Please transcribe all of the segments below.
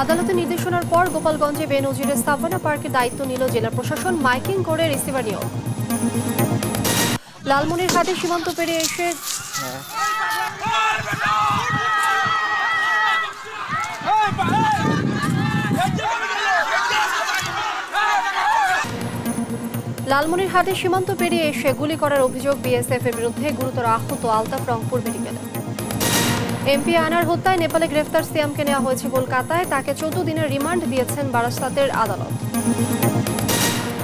আদালতের নির্দেশনার পর গোপালগঞ্জে বেনজিরের সাভানা পার্কের দায়িত্ব নিল জেলা প্রশাসন। মাইকিং করে রিসিভার নিয়োগ। লালমনিরহাটে সীমান্ত পেরিয়ে এসে গুলি করার অভিযোগ বিএসএফ এর বিরুদ্ধে। গুরুতর আহত আলতাফ রংপুর মেডিকেলে। এমপি আনার হত্যায় নেপালে গ্রেফতার সিয়ামকে নেওয়া হয়েছে কলকাতায়। তাকে 14 দিনের রিমান্ড দিয়েছেন বারাসাতের আদালত।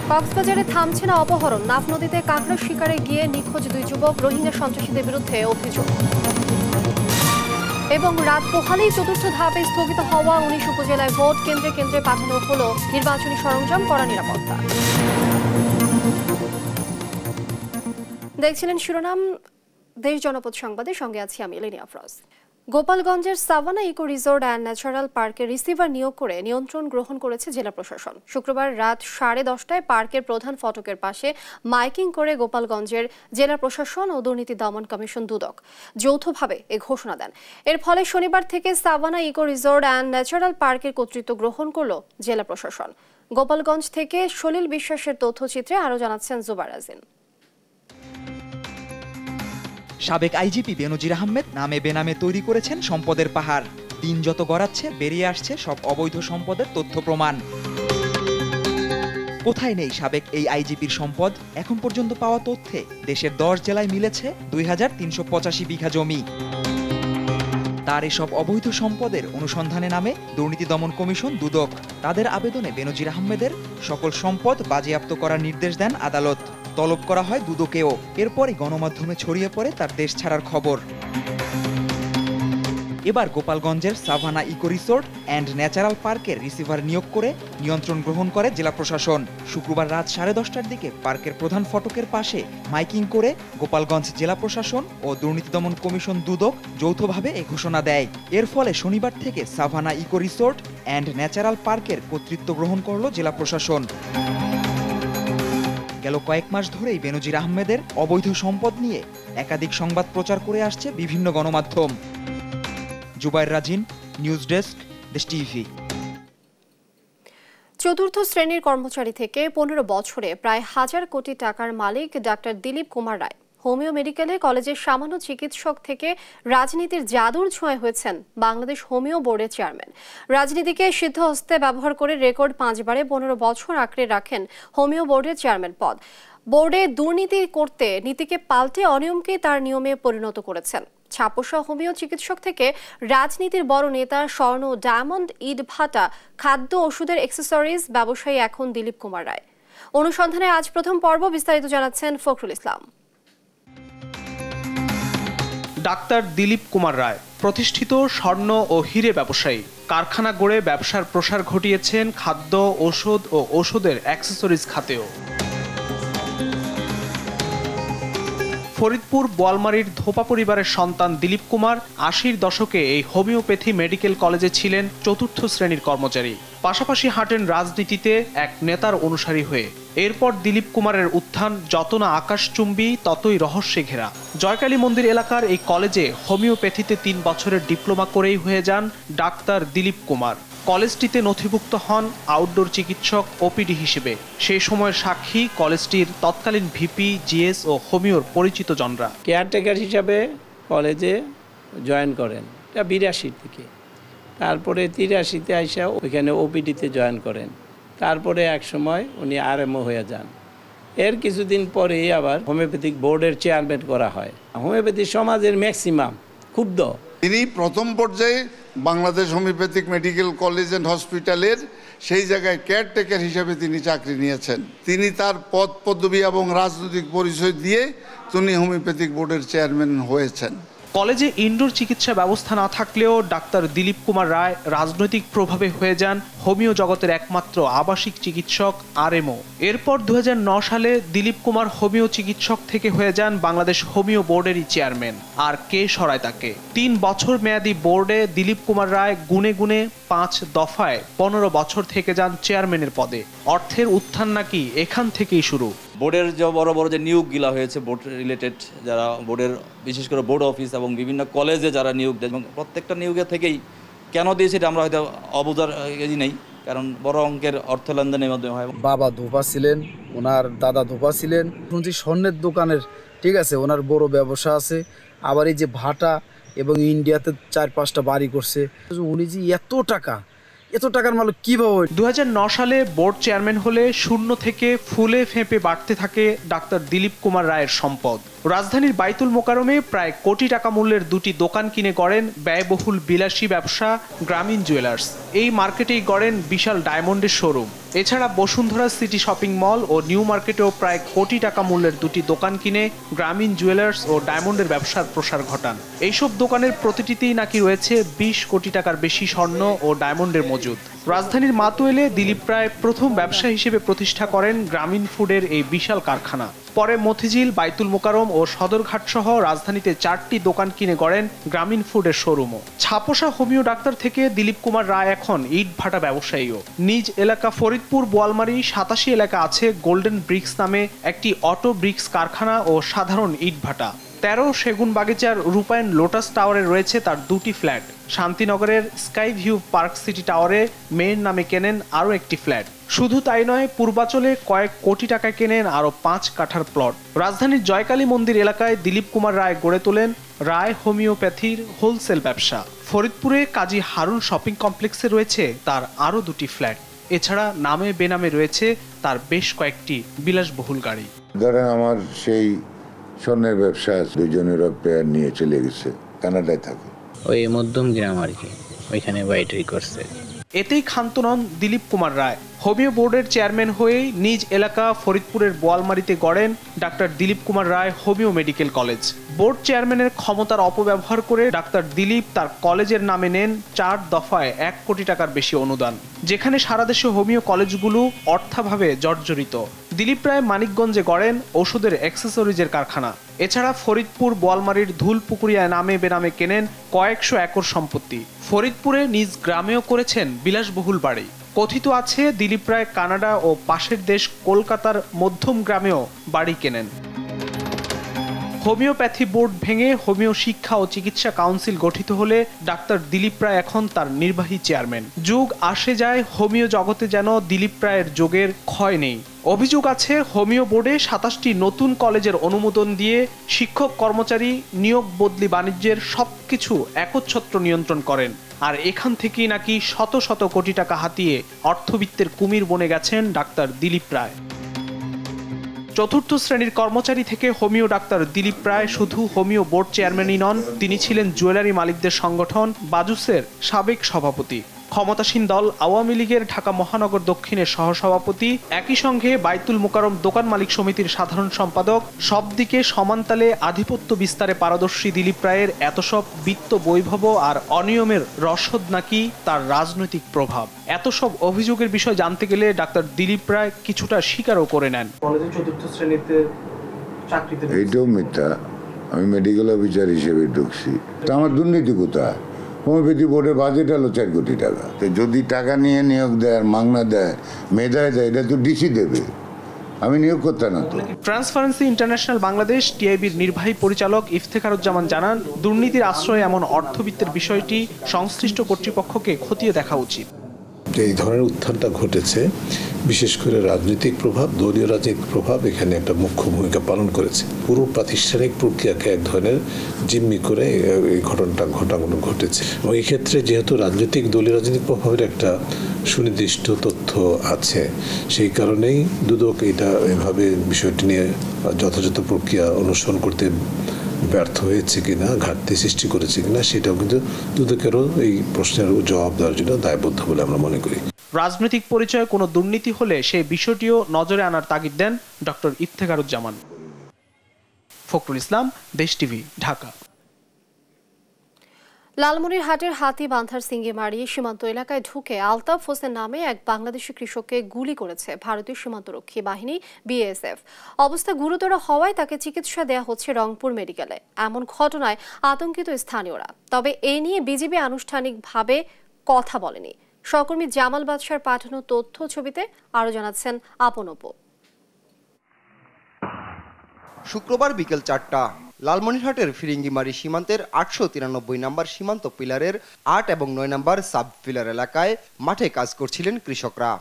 কক্সবাজারে থামছে না অপহরণ। নাফ নদীতে কাঁকড়া শিকারে গিয়ে নিখোঁজ 2 যুবক। রোহিঙ্গা সন্ত্রাসীদের বিরুদ্ধে অভিযোগ। এবং রাত পোহালেই চতুর্থ ধাপে স্থগিত হওয়া 19 উপজেলায় ভোট। কেন্দ্রে কেন্দ্রে পাঠানো হলো নির্বাচনী সরঞ্জাম, কড়া নিরাপত্তা। দেখছিলেন শিরোনাম, দেশ জনপদ সংবাদের সঙ্গে আছি আমি লিনিয়া আফরোজ। গোপালগঞ্জের Savanna Eco Resort and Natural পার্কে রিসিভার নিয়োগ করে নিয়ন্ত্রণ গ্রহণ করেছে জেলা প্রশাসন। শুক্রবার রাত 10:30টায় পার্কের প্রধান ফটকের পাশে মাইকিং করে গোপালগঞ্জের জেলা প্রশাসন ও দুর্নীতি দমন কমিশন দুদক যৌথভাবে এ ঘোষণা দেন। এর ফলে শনিবার থেকে Savanna Eco Resort and Natural পার্কের কর্তৃত্ব গ্রহণ করল জেলা প্রশাসন। গোপালগঞ্জ থেকে সলিল বিশ্বাসের তথ্যচিত্রে আরও জানাচ্ছেন জুবার আজিন। সাবেক আইজিপি বেনজির আহমেদ নামে বেনামে তৈরি করেছেন সম্পদের পাহাড়। দিন যত গড়াচ্ছে বেরিয়ে আসছে সব অবৈধ সম্পদের তথ্য প্রমাণ। কোথায় নেই সাবেক এই আইজিপির সম্পদ? এখন পর্যন্ত পাওয়া তথ্যে দেশের 10 জেলায় মিলেছে 2385 বিঘা জমি। তার এসব অবৈধ সম্পদের অনুসন্ধানে নামে দুর্নীতি দমন কমিশন দুদক। তাদের আবেদনে বেনজির আহমেদের সকল সম্পদ বাজেয়াপ্ত করার নির্দেশ দেন আদালত। তলব করা হয় দুদকেও। এরপরই গণমাধ্যমে ছড়িয়ে পড়ে তার দেশ ছাড়ার খবর। এবার গোপালগঞ্জের Savanna Eco Resort and Natural পার্কের রিসিভার নিয়োগ করে নিয়ন্ত্রণ গ্রহণ করে জেলা প্রশাসন। শুক্রবার রাত 10:30টার দিকে পার্কের প্রধান ফটকের পাশে মাইকিং করে গোপালগঞ্জ জেলা প্রশাসন ও দুর্নীতি দমন কমিশন দুদক যৌথভাবে এ ঘোষণা দেয়। এর ফলে শনিবার থেকে Savanna Eco Resort and Natural পার্কের কর্তৃত্ব গ্রহণ করল জেলা প্রশাসন। গেল কয়েক মাস ধরেই বেনজির আহমেদের অবৈধ সম্পদ নিয়ে একাধিক সংবাদ প্রচার করে আসছে বিভিন্ন গণমাধ্যম। জুবাইর রাজিন, নিউজ ডেস্ক, দেশ টিভি। চতুর্থ শ্রেণীর কর্মচারী থেকে 15 বছরে প্রায় 1000 কোটি টাকার মালিক ডাক্তার দিলীপ কুমার রায় হোমিও মেডিকেল কলেজের সামান্য চিকিৎসক থেকে রাজনীতির জাদুর ছোঁয়ায় হয়েছেন বাংলাদেশ হোমিও বোর্ডের চেয়ারম্যান। রাজনীতিকে সিদ্ধহস্তে ব্যবহার করে রেকর্ড 5 বারে 15 বছর আঁকড়ে রাখেন হোমিও বোর্ডের চেয়ারম্যান পদ। বোর্ডে দুর্নীতি করতে নীতিকে পাল্টে অনিয়মকে তার নিয়মে পরিণত করেছেন। ছাপোষা হোমিও চিকিৎসক থেকে রাজনীতির বড় নেতা, স্বর্ণ, ডায়মন্ড, ইট ভাটা, খাদ্য, ওষুধের অ্যাক্সেসরিজ ব্যবসায়ী এখন দিলীপ কুমার রায়। অনুসন্ধানে আজ প্রথম পর্ব, বিস্তারিত জানাচ্ছেন ফখরুল ইসলাম। ডাক্তার দিলীপ কুমার রায় প্রতিষ্ঠিত স্বর্ণ ও হিরে ব্যবসায়ী। কারখানা গড়ে ব্যবসার প্রসার ঘটিয়েছেন খাদ্য, ওষুধ ও ওষুধের অ্যাক্সেসরিজ খাতেও। ফরিদপুর বোয়ালমারীর ধোপা পরিবারের সন্তান দিলীপ কুমার 80-র দশকে এই হোমিওপ্যাথি মেডিকেল কলেজে ছিলেন চতুর্থ শ্রেণীর কর্মচারী। পাশাপাশি হাঁটেন রাজনীতিতে এক নেতার অনুসারী হয়ে। এরপর দিলীপ কুমারের উত্থান যত না আকাশচুম্বী ততই রহস্যে ঘেরা। জয়কালী মন্দির এলাকার এই কলেজে হোমিওপ্যাথিতে 3 বছরের ডিপ্লোমা করেই হয়ে যান ডাক্তার দিলীপ কুমার। কলেজটিতে নথিভুক্ত হন আউটডোর চিকিৎসক ওপিডি হিসেবে। সেই সময়ের সাক্ষী কলেজটির তৎকালীন ভিপি, জিএস ও হোমিওর পরিচিত জনরা। কেয়ারটেকার হিসাবে কলেজে জয়েন করেন এটা 82 থেকে। তারপরে 83-তে আইসা ওইখানে ওপিডিতে জয়েন করেন। তারপরে এক সময় উনি আরএমও হয়ে যান। এর কিছুদিন পরেই আবার হোমিওপ্যাথিক বোর্ডের চেয়ারম্যান করা হয়। হোমিওপ্যাথি সমাজের ম্যাক্সিমাম ক্ষুব্ধ। তিনি প্রথম পর্যায়ে Bangladesh homeopathic medical college and হসপিটালের সেই জায়গায় কেয়ারটেকার হিসেবে তিনি চাকরি নিয়েছেন। তিনি তার পদ পদবি এবং রাজনৈতিক পরিচয় দিয়ে তিনি হোমিওপ্যাথিক বোর্ডের চেয়ারম্যান হয়েছেন। কলেজে ইনডোর চিকিৎসা ব্যবস্থা না থাকলেও ডাক্তার দিলীপ কুমার রায় রাজনৈতিক প্রভাবে হয়ে যান হোমিও জগতের একমাত্র আবাসিক চিকিৎসক আরএমও। এরপর 2009 সালে দিলীপ কুমার হোমিও চিকিৎসক থেকে হয়ে যান বাংলাদেশ হোমিও বোর্ডেরই চেয়ারম্যান। আর কে সরায় তাকে? 3 বছর মেয়াদী বোর্ডে দিলীপ কুমার রায় গুনে গুনে 5 দফায় 15 বছর থেকে যান চেয়ারম্যানের পদে। অর্থের উত্থান নাকি এখান থেকেই শুরু। বোর্ডের যে বড় বড় যে নিয়োগগুলা হয়েছে বোর্ড রিলেটেড, যারা বোর্ডের বিশেষ করে বোর্ড অফিস এবং বিভিন্ন কলেজে যারা নিয়োগ দেয়, এবং প্রত্যেকটা নিয়োগের থেকেই কেন দিয়েছে এটা আমরা হয়তো অবুঝার নেই, কারণ বড় অঙ্কের অর্থ লেনদেনের মাধ্যমে হয়। বাবা ধোপা ছিলেন, ওনার দাদা ধোপা ছিলেন, শুনছি স্বর্ণের দোকানের, ঠিক আছে, ওনার বড় ব্যবসা আছে। আবার এই যে ভাটা এবং ইন্ডিয়াতে 4-5টা বাড়ি করছে। উনি যে এত টাকার মালিক কিভাবে? 2009 সালে বোর্ড চেয়ারম্যান হলে শূন্য থেকে ফুলে ফেঁপে বাড়তে থাকে ডাক্তার দিলীপ কুমার রায়ের সম্পদ। রাজধানীর বাইতুল মোকারমে প্রায় কোটি টাকা মূল্যের 2টি দোকান কিনে গড়েন ব্যয়বহুল বিলাসী ব্যবসা গ্রামীণ জুয়েলার্স। এই মার্কেটেই গড়েন বিশাল ডায়মন্ডের শোরুম। এছাড়া বসুন্ধরা সিটি শপিং মল ও নিউ মার্কেটেও প্রায় কোটি টাকা মূল্যের 2টি দোকান কিনে গ্রামীণ জুয়েলার্স ও ডায়মন্ডের ব্যবসার প্রসার ঘটান। এইসব দোকানের প্রতিটিতেই নাকি রয়েছে 20 কোটি টাকার বেশি স্বর্ণ ও ডায়মন্ডের মজুদ। রাজধানীর মাতুয়েলে দিলীপ রায় প্রথম ব্যবসা হিসেবে প্রতিষ্ঠা করেন গ্রামীণ ফুডের এই বিশাল কারখানা। পরে মতিঝিল, বাইতুল মোকারম ও সদরঘাট সহ রাজধানীতে 4টি দোকান কিনে গড়েন গ্রামীণ ফুডের শোরুমও। ছাপোষা হোমিও ডাক্তার থেকে দিলীপ কুমার রায় এখন ইট ভাটা ব্যবসায়ীও। নিজ এলাকা ফরিদপুর বোয়ালমারি 87 এলাকা আছে গোল্ডেন ব্রিক্স নামে একটি অটো ব্রিক্স কারখানা ও সাধারণ ইট ভাটা। 13 সেগুন বাগিচার রূপায়ণ লোটাস টাওয়ারে রয়েছে তার 2টি ফ্ল্যাট। শান্তিনগরের স্কাই ভিউ পার্ক সিটি টাওয়ারে মেয়ের নামে কেনেন আরও একটি ফ্ল্যাট। শুধু তাই নয়, পূর্বাচলে কয়েক কোটি টাকায় কেনেন আরও 5 কাঠার প্লট। রাজধানীর জয়কালী মন্দির এলাকায় দিলীপ কুমার রায় গড়ে তোলেন রায় হোমিওপ্যাথির হোলসেল ব্যবসা। ফরিদপুরে কাজী হারুন শপিং কমপ্লেক্সে রয়েছে তার আরও 2টি ফ্ল্যাট। এছাড়া নামে বেনামে রয়েছে তার বেশ কয়েকটি বিলাসবহুল গাড়ি। ধরেন আমার সেই স্বর্ণের ব্যবসা, 2জন ইউরোপিয়ান নিয়ে চলে গেছে, কানাডায় থাকে, ওই মধ্যম গ্রাম আর কি, ওইখানে বাইটাই করছে। এতেই ক্ষান্ত নন দিলীপ কুমার রায়। হোমিও বোর্ডের চেয়ারম্যান হয়েই নিজ এলাকা ফরিদপুরের বোয়ালমারিতে গড়েন ডাক্তার দিলীপ কুমার রায় হোমিও মেডিকেল কলেজ। বোর্ড চেয়ারম্যানের ক্ষমতার অপব্যবহার করে ডাক্তার দিলীপ তার কলেজের নামে নেন 4 দফায় 1 কোটি টাকার বেশি অনুদান, যেখানে সারা দেশে হোমিও কলেজগুলো অর্থাভাবে জর্জরিত। দিলীপ রায় মানিকগঞ্জে গড়েন ওষুধের অ্যাক্সেসরিজের কারখানা। এছাড়া ফরিদপুর বোয়ালমারির ধুলপুকুরিয়ায় নামে বেনামে কেনেন কয়েকশো একর সম্পত্তি। ফরিদপুরে নিজ গ্রামেও করেছেন বিলাসবহুল বাড়ি। কথিত আছে দিলীপ রায় কানাডা ও পাশের দেশ কলকাতার মধ্যম গ্রামেও বাড়ি কেনেন। হোমিওপ্যাথি বোর্ড ভেঙে হোমিও শিক্ষা ও চিকিৎসা কাউন্সিল গঠিত হলে ডাক্তার দিলীপ রায় এখন তার নির্বাহী চেয়ারম্যান। যুগ আসে যায়, হোমিও জগতে যেন দিলীপ রায়ের যোগের ক্ষয় নেই। অভিযোগ আছে হোমিও বোর্ডে 27টি নতুন কলেজের অনুমোদন দিয়ে শিক্ষক কর্মচারী নিয়োগ বদলি বাণিজ্যের সবকিছু একচ্ছত্র নিয়ন্ত্রণ করেন। আর এখান থেকেই নাকি শত শত কোটি টাকা হাতিয়ে অর্থবিত্তের কুমির বনে গেছেন ডাক্তার দিলীপ রায়। 4র্থ শ্রেণীর কর্মচারী থেকে হোমিও ডাক্তার দিলীপ রায় শুধু হোমিও বোর্ড চেয়ারম্যানই নন, তিনি ছিলেন জুয়েলারি মালিকদের সংগঠন বাজুসের সাবেক সভাপতি, ক্ষমতাসীন দল আওয়ামী লীগের ঢাকা মহানগর দক্ষিণের সহসভাপতি, একই সঙ্গে বাইতুল মোকারম দোকান মালিক সমিতির সাধারণ সম্পাদক। সব দিকে সমানতালে আধিপত্য বিস্তারে পারদর্শী দিলীপ রায়ের এত সব বিত্ত বৈভব আর অনিয়মের রসদ নাকি তার রাজনৈতিক প্রভাব। এত সব অভিযোগের বিষয় জানতে গেলে ডাক্তার দিলীপ রায় কিছুটা স্বীকারও করে নেন। কলেজে 4র্থ শ্রেণীতে চাকরিতে এইটাও মিথ্যা, আমি মেডিকেল অফিসার হিসেবে ঢুকছি। তা আমার দুর্নীতি কোথায়? হোমিওপ্যাথি বোর্ডের বাজেট হলো 4 কোটি টাকা। তো যদি টাকা নিয়ে নিয়োগ দেয়, মাগনা দেয়, মেধায় দেয়, এটা তো ডিসি দেবে, আমি নিয়োগ করতাম না। তো ট্রান্সপারেন্সি ইন্টারন্যাশনাল বাংলাদেশ টিআইবির নির্বাহী পরিচালক ইফতেখারুজ্জামান জানান, দুর্নীতির আশ্রয়ে এমন অর্থবিত্তের বিষয়টি সংশ্লিষ্ট কর্তৃপক্ষকে খতিয়ে দেখা উচিত। এই ধরনের উত্থানটা ঘটেছে, বিশেষ করে রাজনৈতিক প্রভাব, দলীয় রাজনৈতিক প্রভাব এখানে একটা মুখ্য ভূমিকা পালন করেছে। পুরো প্রাতিষ্ঠানিক প্রক্রিয়াকে এক ধরনের জিম্মি করে এই ঘটনাগুলো ঘটেছে। এবং এই ক্ষেত্রে যেহেতু দলীয় রাজনৈতিক প্রভাবের একটা সুনির্দিষ্ট তথ্য আছে, সেই কারণেই দুদক এটা এভাবে বিষয়টি নিয়ে যথাযথ প্রক্রিয়া অনুসরণ করতে ব্যর্থ হয়েছে কিনা, ঘাটতি সৃষ্টি করেছে কিনা, সেটাও কিন্তু দুদকেরও এই প্রশ্নের জবাব দেওয়ার জন্য দায়বদ্ধ বলে আমরা মনে করি। রাজনৈতিক পরিচয়ে কোনো দুর্নীতি হলে সেই বিষয়টিও নজরে আনার তাগিদ দেন ডক্টর ইফতেখারুজ্জামান। ফখরুল ইসলাম, দেশ টিভি, ঢাকা। লালমনিরহাটের হাতিবান্ধার সিঙ্গিমারি সীমান্ত এলাকায় ঢুকে আলতাফ হোসেন নামে এক বাংলাদেশি কৃষককে গুলি করেছে ভারতীয় সীমান্তরক্ষী বাহিনী বিএসএফ। অবস্থা গুরুতর হওয়ায় তাকে চিকিৎসা দেওয়া হচ্ছে রংপুর মেডিকেলে। এমন ঘটনায় আতঙ্কিত স্থানীয়রা। তবে এ নিয়ে বিজিবি আনুষ্ঠানিকভাবে কথা বলেনি। সহকর্মী জামাল বাদশার পাঠানো তথ্য ছবিতে আরও জানাচ্ছেন আপন অপু। শুক্রবার বিকেল 4টা লালমনিরহাটের ফিরিঙ্গিমারি সীমান্তের 893 নম্বর সীমান্ত পিলারের 8 এবং 9 নম্বর সাব পিলার এলাকায় মাঠে কাজ করছিলেন কৃষকরা।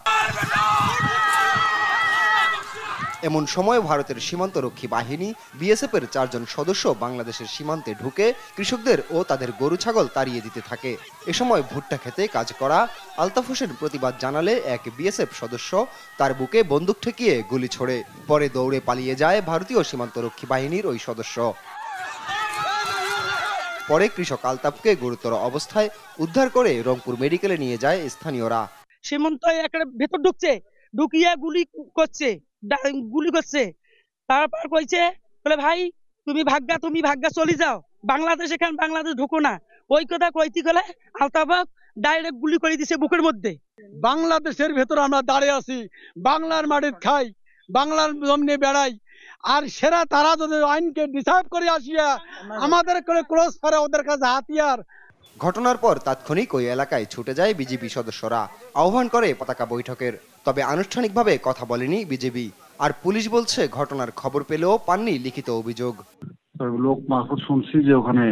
এমন সময় ভারতের সীমান্তরক্ষী বাহিনী বিএসএফ এর 4 জন সদস্য বাংলাদেশের সীমান্তে ঢুকে কৃষকদের ও তাদের গরু ছাগল তাড়িয়ে দিতে থাকে। এ সময় ভুট্টা খেতে কাজ করা আলতাফ হোসেন প্রতিবাদ জানালে এক বিএসএফ সদস্য তার বুকে বন্দুক ঠেকিয়ে গুলি ছোড়ে। পরে দৌড়ে পালিয়ে যায় ভারতীয় সীমান্তরক্ষী বাহিনীর ওই সদস্য। পরে কৃষক আলতাফকে গুরুতর অবস্থায় উদ্ধার করে রংপুর মেডিকেলে নিয়ে যায় স্থানীয়রা। সীমান্ত একটা ভেতর ঢুকছে, ঢুকিয়ে গুলি করছে। তারপর কইছে বলে ভাই তুমি ভাগ্যা চলে যাও, বাংলাদেশ এখানে বাংলাদেশ ঢুকো না। ওই কথা কইতে গেলে আলতাফ ডাইরেক্ট গুলি করে দিছে বুকের মধ্যে। বাংলাদেশের ভেতর আমরা দাঁড়িয়ে আছি, বাংলার মাটির খাই, বাংলার জমিনে বেড়াই, আর সেরা তারা যদি আইনকে ডিসাইড করে আসিয়া আমাদের করে ক্রস করে ওদের কাছে হাতিয়ার। ঘটনার পর তাৎক্ষণিক ওই এলাকায় ছুটে যায় বিজেপি সদস্যরা, আহ্বান করে পতাকা বৈঠকের। তবে আনুষ্ঠানিকভাবে কথা বলেনি বিজেপি। আর পুলিশ বলছে ঘটনার খবর পেলেও পাননি লিখিত অভিযোগ। লোক মারফত শুনছি যে ওখানে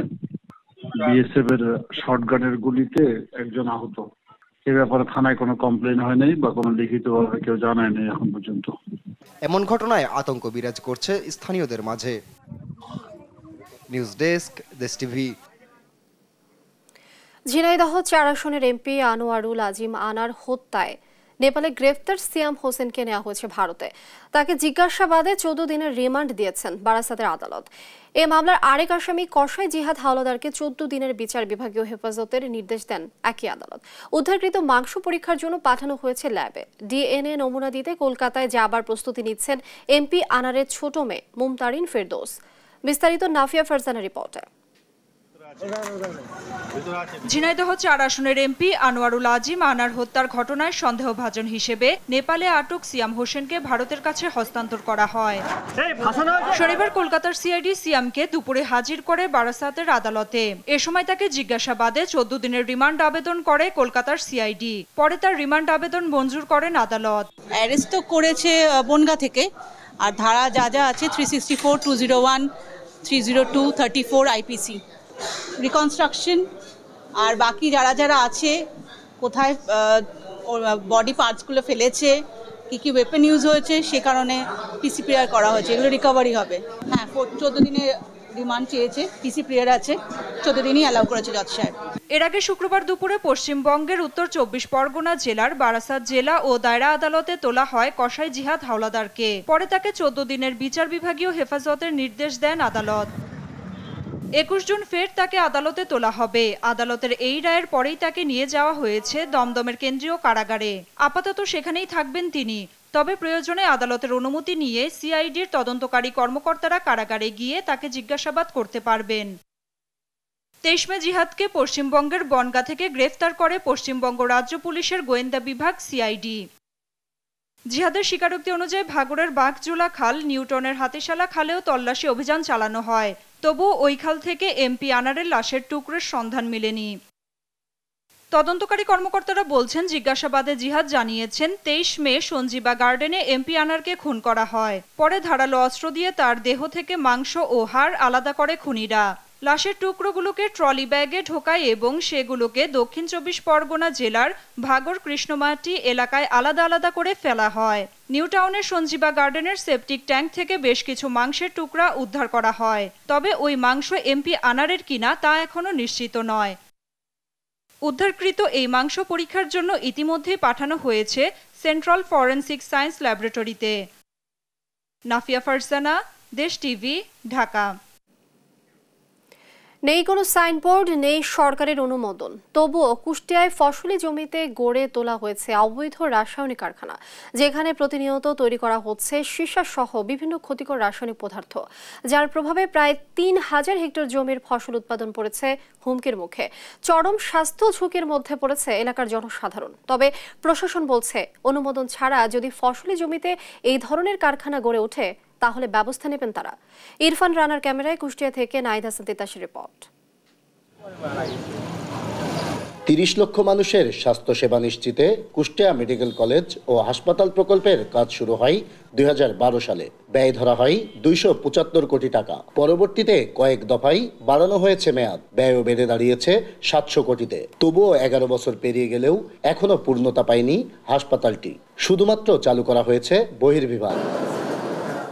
বিএসএফ এর শটগানের গুলিতে একজন আহত। এ ব্যাপারে থানায় কোনো কমপ্লেন হয় নাই বা কোনো লিখিতভাবে কেউ জানায় নাই এখন পর্যন্ত। এমন ঘটনায় আতঙ্ক বিরাজ করছে স্থানীয়দের মাঝে। নিউজ ডেস্ক, দেশ টিভি। ঝিনাইদহ 4 আসনের এমপি আনোয়ারুল আজিম আনার হত্যায় নেপালে গ্রেফতার সিয়াম হোসেনকে নেওয়া হয়েছে ভারতে। তাকে জিজ্ঞাসাবাদে 14 দিনের রিমান্ড দিয়েছেন বারাসাতের আদালত। এ মামলার আরেক আসামি কসাই জিহাদ হাওলাদারকে 14 দিনের বিচার বিভাগীয় হেফাজতের নির্দেশ দেন একই আদালত। উদ্ধারকৃত মাংস পরীক্ষার জন্য পাঠানো হয়েছে ল্যাবে। ডিএনএ নমুনা দিতে কলকাতায় যাবার প্রস্তুতি নিচ্ছেন এমপি আনারের ছোট মেয়ে মুমতারিন ফেরদৌস। বিস্তারিত নাফিয়া ফারজানা রিপোর্টে। ঝিনাইদহ 4 আসনের এমপি আনোয়ারুল আজিম আনার হত্যার ঘটনায় সন্দেহভাজন হিসেবে নেপালে আটক সিয়াম হোসেনকে ভারতের কাছে হস্তান্তর করা হয়। শনিবার কলকাতার সিআইডি সিয়ামকে দুপুরে হাজির করে বারাসাতের আদালতে। এ সময় তাকে জিজ্ঞাসাবাদে 14 দিনের রিমান্ড আবেদন করে কলকাতার সিআইডি। পরে তার রিমান্ড আবেদন মঞ্জুর করেন আদালত। অ্যারেস্ট করেছে বনগা থেকে, আর ধারা যা আছে 364, 201, 302, 34 আইপিসি, রিকনস্ট্রাকশন আর বাকি যারা আছে, কোথায় বডি পার্টসগুলো ফেলেছে, কি ওয়েপন ইউজ হয়েছে, সে কারণে পিসি প্রেয়ার করা হয়েছে। এগুলো রিকভারি হবে। হ্যাঁ, 14 দিনের রিমান্ড চেয়েছে, পিসি প্রেয়ার আছে, 14 দিনই অ্যালাউ করেছে জজ সাহেব। এর আগে শুক্রবার দুপুরে পশ্চিমবঙ্গের উত্তর 24 পরগনা জেলার বারাসাত জেলা ও দায়রা আদালতে তোলা হয় কসাই জিহাদ হাওলাদারকে। পরে তাকে 14 দিনের বিচার বিভাগীয় হেফাজতের নির্দেশ দেন আদালত। 21 জুন ফের তাকে আদালতে তোলা হবে। আদালতের এই রায়ের পরেই তাকে নিয়ে যাওয়া হয়েছে দমদমের কেন্দ্রীয় কারাগারে। আপাতত সেখানেই থাকবেন তিনি। তবে প্রয়োজনে আদালতের অনুমতি নিয়ে সিআইডির তদন্তকারী কর্মকর্তারা কারাগারে গিয়ে তাকে জিজ্ঞাসাবাদ করতে পারবেন। 23 মে জিহাদকে পশ্চিমবঙ্গের বনগা থেকে গ্রেফতার করে পশ্চিমবঙ্গ রাজ্য পুলিশের গোয়েন্দা বিভাগ সিআইডি। জিহাদের স্বীকারোক্তি অনুযায়ী ভাগড়ের বাঘজোলা খাল, নিউটনের হাতিশালা খালেও তল্লাশি অভিযান চালানো হয়। তবুও ওই খাল থেকে এমপি আনারের লাশের টুকরোর সন্ধান মেলেনি। তদন্তকারী কর্মকর্তারা বলছেন, জিজ্ঞাসাবাদে জিহাদ জানিয়েছেন 23 মে সঞ্জীবা গার্ডেনে এমপি আনারকে খুন করা হয়। পরে ধারালো অস্ত্র দিয়ে তার দেহ থেকে মাংস ও হাড় আলাদা করে খুনিরা। লাশের টুকরোগুলোকে ট্রলি ব্যাগে ঢোকায় এবং সেগুলোকে দক্ষিণ 24 পরগনা জেলার ভাগড় কৃষ্ণমাটি এলাকায় আলাদা আলাদা করে ফেলা হয়। নিউ টাউনের সঞ্জীবা গার্ডেনের সেপটিক ট্যাঙ্ক থেকে বেশ কিছু মাংসের টুকরা উদ্ধার করা হয়। তবে ওই মাংস এমপি আনারের কিনা তা এখনো নিশ্চিত নয়। উদ্ধারকৃত এই মাংস পরীক্ষার জন্য ইতিমধ্যেই পাঠানো হয়েছে সেন্ট্রাল ফরেনসিক সায়েন্স ল্যাবরেটরিতে। নাফিয়া ফারজানা, দেশ টিভি, ঢাকা। নেই কোনো সাইনবোর্ড, নেই সরকারের অনুমোদন, তবুও কুষ্টিয়ায় ফসলি জমিতে গড়ে তোলা হয়েছে অবৈধ রাসায়নিক কারখানা, যেখানে প্রতিনিয়ত তৈরি করা হচ্ছে সীসা সহ বিভিন্ন ক্ষতিকর রাসায়নিক পদার্থ, যার প্রভাবে প্রায় 3000 হেক্টর জমির ফসল উৎপাদন পড়েছে হুমকির মুখে। চরম স্বাস্থ্য ঝুঁকির মধ্যে পড়েছে এলাকার জনসাধারণ। তবে প্রশাসন বলছে, অনুমোদন ছাড়া যদি ফসলি জমিতে এই ধরনের কারখানা গড়ে ওঠে তাহলে ব্যবস্থা নেবেন তারা। ইরফান রানার ক্যামেরায় কুষ্টিয়া থেকে নাহিদ হাসান তিতাসের রিপোর্ট। 30 লক্ষ মানুষের স্বাস্থ্যসেবা নিশ্চিতে কুষ্টিয়া মেডিকেল কলেজ ও হাসপাতাল প্রকল্পের কাজ শুরু হয় 2012 সালে। ব্যয় ধরা হয় 275 কোটি টাকা। পরবর্তীতে কয়েক দফায় বাড়ানো হয়েছে মেয়াদ। ব্যয়ও বেড়ে দাঁড়িয়েছে 700 কোটিতে। তবুও 11 বছর পেরিয়ে গেলেও এখনো পূর্ণতা পায়নি হাসপাতালটি। শুধুমাত্র চালু করা হয়েছে বহির্বিভাগ।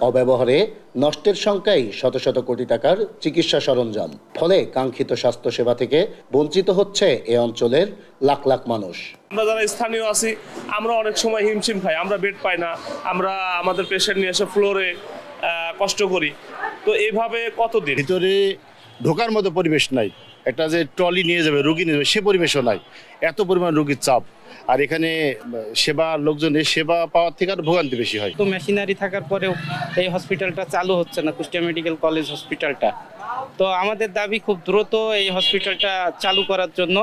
অব্যবহারে নষ্টের সংখ্যায় শত শত কোটি টাকার চিকিৎসা সরঞ্জাম। ফলে কাঙ্ক্ষিত স্বাস্থ্যসেবা থেকে বঞ্চিত হচ্ছে এ অঞ্চলের লাখ লাখ মানুষ। আমরা যারা স্থানীয় আছি আমরা অনেক সময় হিমশিম খাই, আমরা বেড পাই না, আমরা আমাদের পেশেন্ট নিয়ে এসে ফ্লোরে কষ্ট করি। তো এইভাবে কতদিন ভিতরে ঢোকার মতো পরিবেশ নাই, একটা যে ট্রলি নিয়ে যাবে রোগী নিয়ে যাবে সে পরিবেশও নাই, এত পরিমাণ রোগীর চাপ। আর এখানে সেবা লোকজনের সেবা পাওয়ার থেকে আর ভোগান্তি বেশি হয়। তো মেশিনারি থাকার পরেও এই হসপিটালটা চালু হচ্ছে না, কুষ্টিয়া মেডিকেল কলেজ হসপিটালটা। তো আমাদের দাবি খুব দ্রুত এই হসপিটালটা চালু করার জন্য।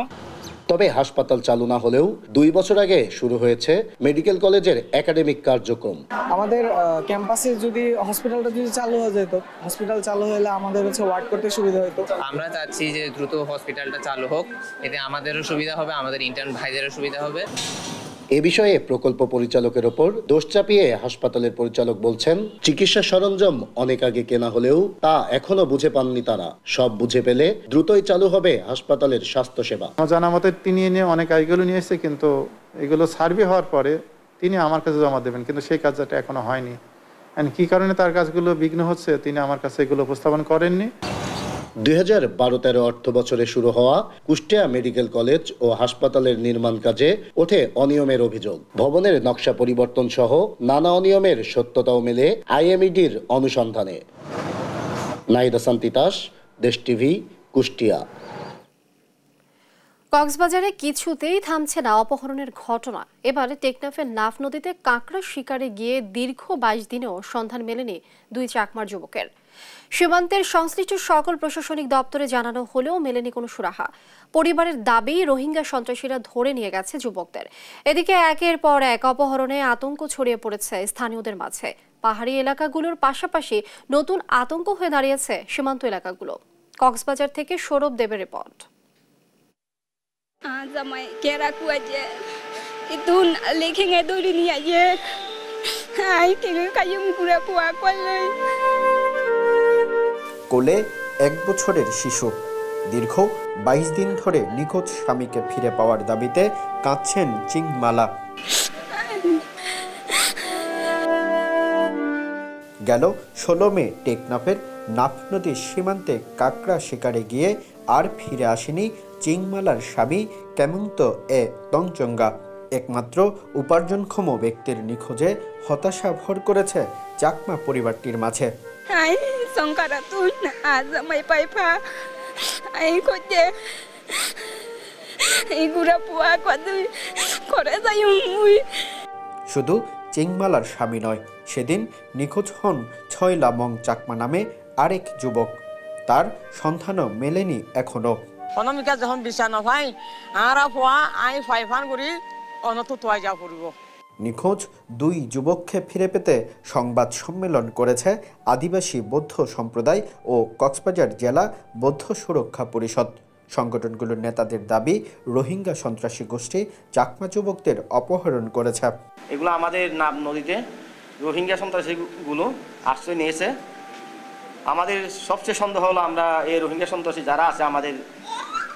তবে হাসপাতাল চালু না হলেও 2 বছর আগে শুরু হয়েছে মেডিকেল কলেজের একাডেমিক কার্যক্রম। আমাদের ক্যাম্পাসে যদি হসপিটালটা যদি চালু হয়ে যেত, হসপিটাল চালু হলে আমাদের ওয়ার্ক করতে সুবিধা হতো। আমরা চাচ্ছি যে দ্রুত হসপিটালটা চালু হোক, এতে আমাদেরও সুবিধা হবে, আমাদের ইন্টার্ন ভাইদেরও সুবিধা হবে। এ বিষয়ে প্রকল্প পরিচালকের ওপর দোষ চাপিয়ে হাসপাতালের পরিচালক বলছেন, চিকিৎসা সরঞ্জাম অনেক আগে কেনা হলেও তা এখনো বুঝে পাননি তারা। সব বুঝে পেলে দ্রুতই চালু হবে হাসপাতালের স্বাস্থ্যসেবা। জানা মতে তিনি এনে অনেক আইগুলো নিয়ে এসেছে, কিন্তু এগুলো সার্ভে হওয়ার পরে তিনি আমার কাছে জমা দেবেন, কিন্তু সেই কাজটা এখনো হয়নি। কি কারণে তার কাজগুলো বিঘ্ন হচ্ছে তিনি আমার কাছে এগুলো উপস্থাপন করেননি। 2012-13 অর্থ বছরে শুরু হওয়া কুষ্টিয়া মেডিকেল কলেজ ও হাসপাতালের নির্মাণ কাজে ওঠে অনিয়মের অভিযোগ। ভবনের নকশা পরিবর্তন সহ নানা অনিয়মের সত্যতাও মেলে আইএমইডির অনুসন্ধানে। নাহিদ হাসান তিতাস, দেশ টিভি, কুষ্টিয়া। কক্সবাজারে কিছুতেই থামছে না অপহরণের ঘটনা। এবারে টেকনাফের নাফ নদীতে কাঁকড়া শিকারে গিয়ে দীর্ঘ 22 দিনেও সন্ধান মেলেনি 2 চাকমার যুবকের। সীমান্তের সংশ্লিষ্ট সকল প্রশাসনিক দপ্তরে জানানো হলেও মেলেনি কোনো সুরাহা। পরিবারের দাবি, রোহিঙ্গা সন্ত্রাসীরা ধরে নিয়ে গেছে যুবকদের। এদিকে একের পর এক অপহরণে আতঙ্ক ছড়িয়ে পড়েছে স্থানীয়দের মাঝে। পাহাড়ি এলাকাগুলোর পাশাপাশি নতুন আতঙ্ক হয়ে দাঁড়িয়েছে সীমান্ত এলাকাগুলো। কক্সবাজার থেকে সৌরভ দেবের রিপোর্ট। কোলে 1 বছরের শিশু দীর্ঘ 22 দিন ধরে নিখোঁজ স্বামীকে ফিরে পাওয়ার দাবিতে কাঁদছেন চিংমালা। গেল 16 মে টেকনাফের নাফ নদীর সীমান্তে কাঁকড়া শিকারে গিয়ে আর ফিরে আসেনি চিংমালার স্বামী কেমন্ত এ তংচঙ্গা। একমাত্র উপার্জনক্ষম ব্যক্তির নিখোঁজে হতাশা ভর করেছে চাকমা পরিবারটির মাঝে। শুধু চিংমালার স্বামী নয়, সেদিন নিখোঁজ হন ছয়লামং চাকমা নামে আরেক যুবক। তার সন্ধানও মেলেনি এখনো। অনামিকা যখন বিচার নভাই আর ফুয়া আই ফাইফান করি অনতুয়াই যা পড়ব। নিখোঁজ 2 যুবককে ফিরে পেতে সংবাদ সম্মেলন করেছে আদিবাসী বৌদ্ধ সম্প্রদায় ও কক্সবাজার জেলা বৌদ্ধ সুরক্ষা পরিষদ। সংগঠনগুলোর নেতাদের দাবি, রোহিঙ্গা সন্ত্রাসী গোষ্ঠী চাকমা যুবকদের অপহরণ করেছে। এগুলো আমাদের নাব নদীতে রোহিঙ্গা সন্ত্রাসীগুলো আশ্রয় নিয়েছে। আমাদের সবচেয়ে সন্দেহ হলো আমরা এই রোহিঙ্গা সন্ত্রাসী যারা আছে আমাদের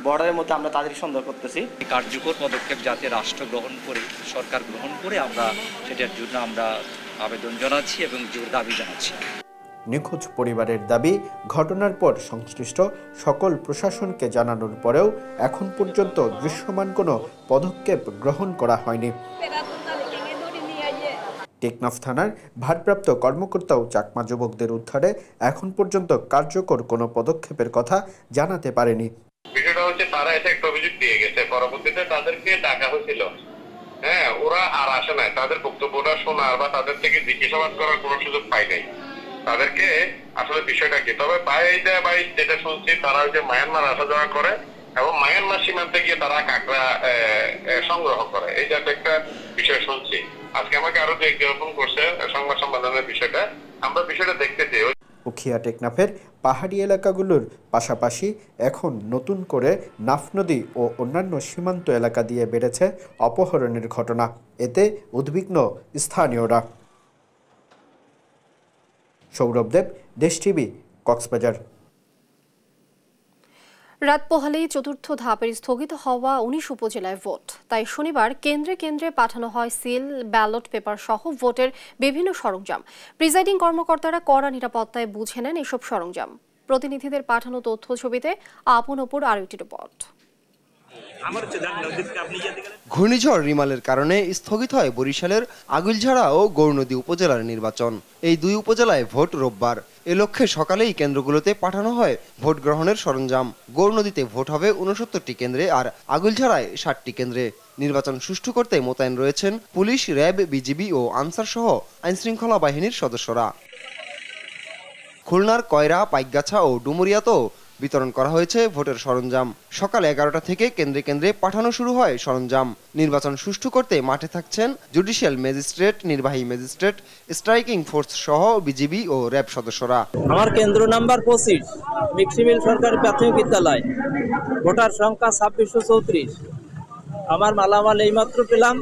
বর্ডারের মধ্যে, আমরা তাদের সন্দেহ করতেছি। কার্যকর পদক্ষেপ যাতে রাষ্ট্র গ্রহণ করে, সরকার গ্রহণ করে, আমরা সেটার জন্য আমরা আবেদন জানাচ্ছি এবং জোর দাবি জানাচ্ছি। নিখোঁজ পরিবারের দাবি, ঘটনার পর সংশ্লিষ্ট সকল প্রশাসনকে জানানোর পরেও এখন পর্যন্ত দৃশ্যমান কোনো পদক্ষেপ গ্রহণ করা হয়নি। টেকনাফ থানার ভারপ্রাপ্ত কর্মকর্তাও চাকমা যুবকদের উদ্ধারে এখন পর্যন্ত কার্যকর কোনো পদক্ষেপের কথা জানাতে পারেনি। বিষয়টা হচ্ছে তারা এসে একটা অভিযোগ দিয়ে গেছে, পরবর্তীতে তাদেরকে ডাকা হয়েছিল। হ্যাঁ, ওরা আর আসে নাই, তাদের বক্তব্যটা শোনার বা তাদের থেকে জিজ্ঞাসাবাদ করার কোনো সুযোগ পাই নাই। তাদেরকে আসলে বিষয়টা কি, তবে যেটা শুনছি তারা হচ্ছে মায়ানমার আসা যাওয়া করে এবং মায়ানমার সীমান্তে গিয়ে তারা কাঁকড়া সংগ্রহ করে, এই জাতীয় একটা বিষয় শুনছি। আজকে আমাকে আরো যে জ্ঞাপন করছে সংবাদ সম্মেলনের বিষয়টা, আমরা বিষয়টা দেখতে চাই। উখিয়া টেকনাফের পাহাড়ি এলাকাগুলোর পাশাপাশি এখন নতুন করে নাফ নদী ও অন্যান্য সীমান্ত এলাকা দিয়ে বেড়েছে অপহরণের ঘটনা। এতে উদ্বিগ্ন স্থানীয়রা। সৌরভ দেব, দেশ টিভি, কক্সবাজার। রাত পোহালেই চতুর্থ ধাপের স্থগিত হওয়া 19 উপজেলায় ভোট। তাই শনিবার কেন্দ্রে কেন্দ্রে পাঠানো হয় সিল, ব্যালট পেপার সহ ভোটের বিভিন্ন সরঞ্জাম। প্রিজাইডিং কর্মকর্তারা কড়া নিরাপত্তায় বুঝে নেন এসব সরঞ্জাম। প্রতিনিধিদের পাঠানো তথ্য ছবিতে আপন ওপর আরও একটি রিপোর্ট। ঘূর্ণিঝড় রিমালের কারণে স্থগিত হয় বরিশালের আগুইলঝাড়া ও গৌরনদী উপজেলার নির্বাচন। এই দুই উপজেলায় ভোট রোববার। এ লক্ষ্যে সকালেই কেন্দ্রগুলোতে পাঠানো হয় ভোট গ্রহণের সরঞ্জাম। গৌরনদীতে ভোট হবে 69টি কেন্দ্রে আর আগুইলঝাড়ায় 60টি কেন্দ্রে। নির্বাচন সুষ্ঠু করতে মোতায়েন রয়েছেন পুলিশ, র্যাব, বিজিবি ও আনসার সহ আইনশৃঙ্খলা বাহিনীর সদস্যরা। খুলনার কয়রা, পাইকগাছা ও ডুমুরিয়াতেও বিতরণ করা হয়েছে ভোটের সরঞ্জাম। সকাল 11টা থেকে কেন্দ্রে কেন্দ্রে পাঠানো শুরু হয় সরঞ্জাম। নির্বাচন সুষ্ঠু করতে মাঠে থাকছেন জুডিশিয়াল ম্যাজিস্ট্রেট, নির্বাহী ম্যাজিস্ট্রেট, স্ট্রাইকিং ফোর্স সহ বিজিবি ও র্যাব সদস্যরা। আমার কেন্দ্র নাম্বার 25 মিক্সিমিল সরকারি প্রাথমিক বিদ্যালয়, ভোটার সংখ্যা 2634। আমার মালামাল এইমাত্র পেলাম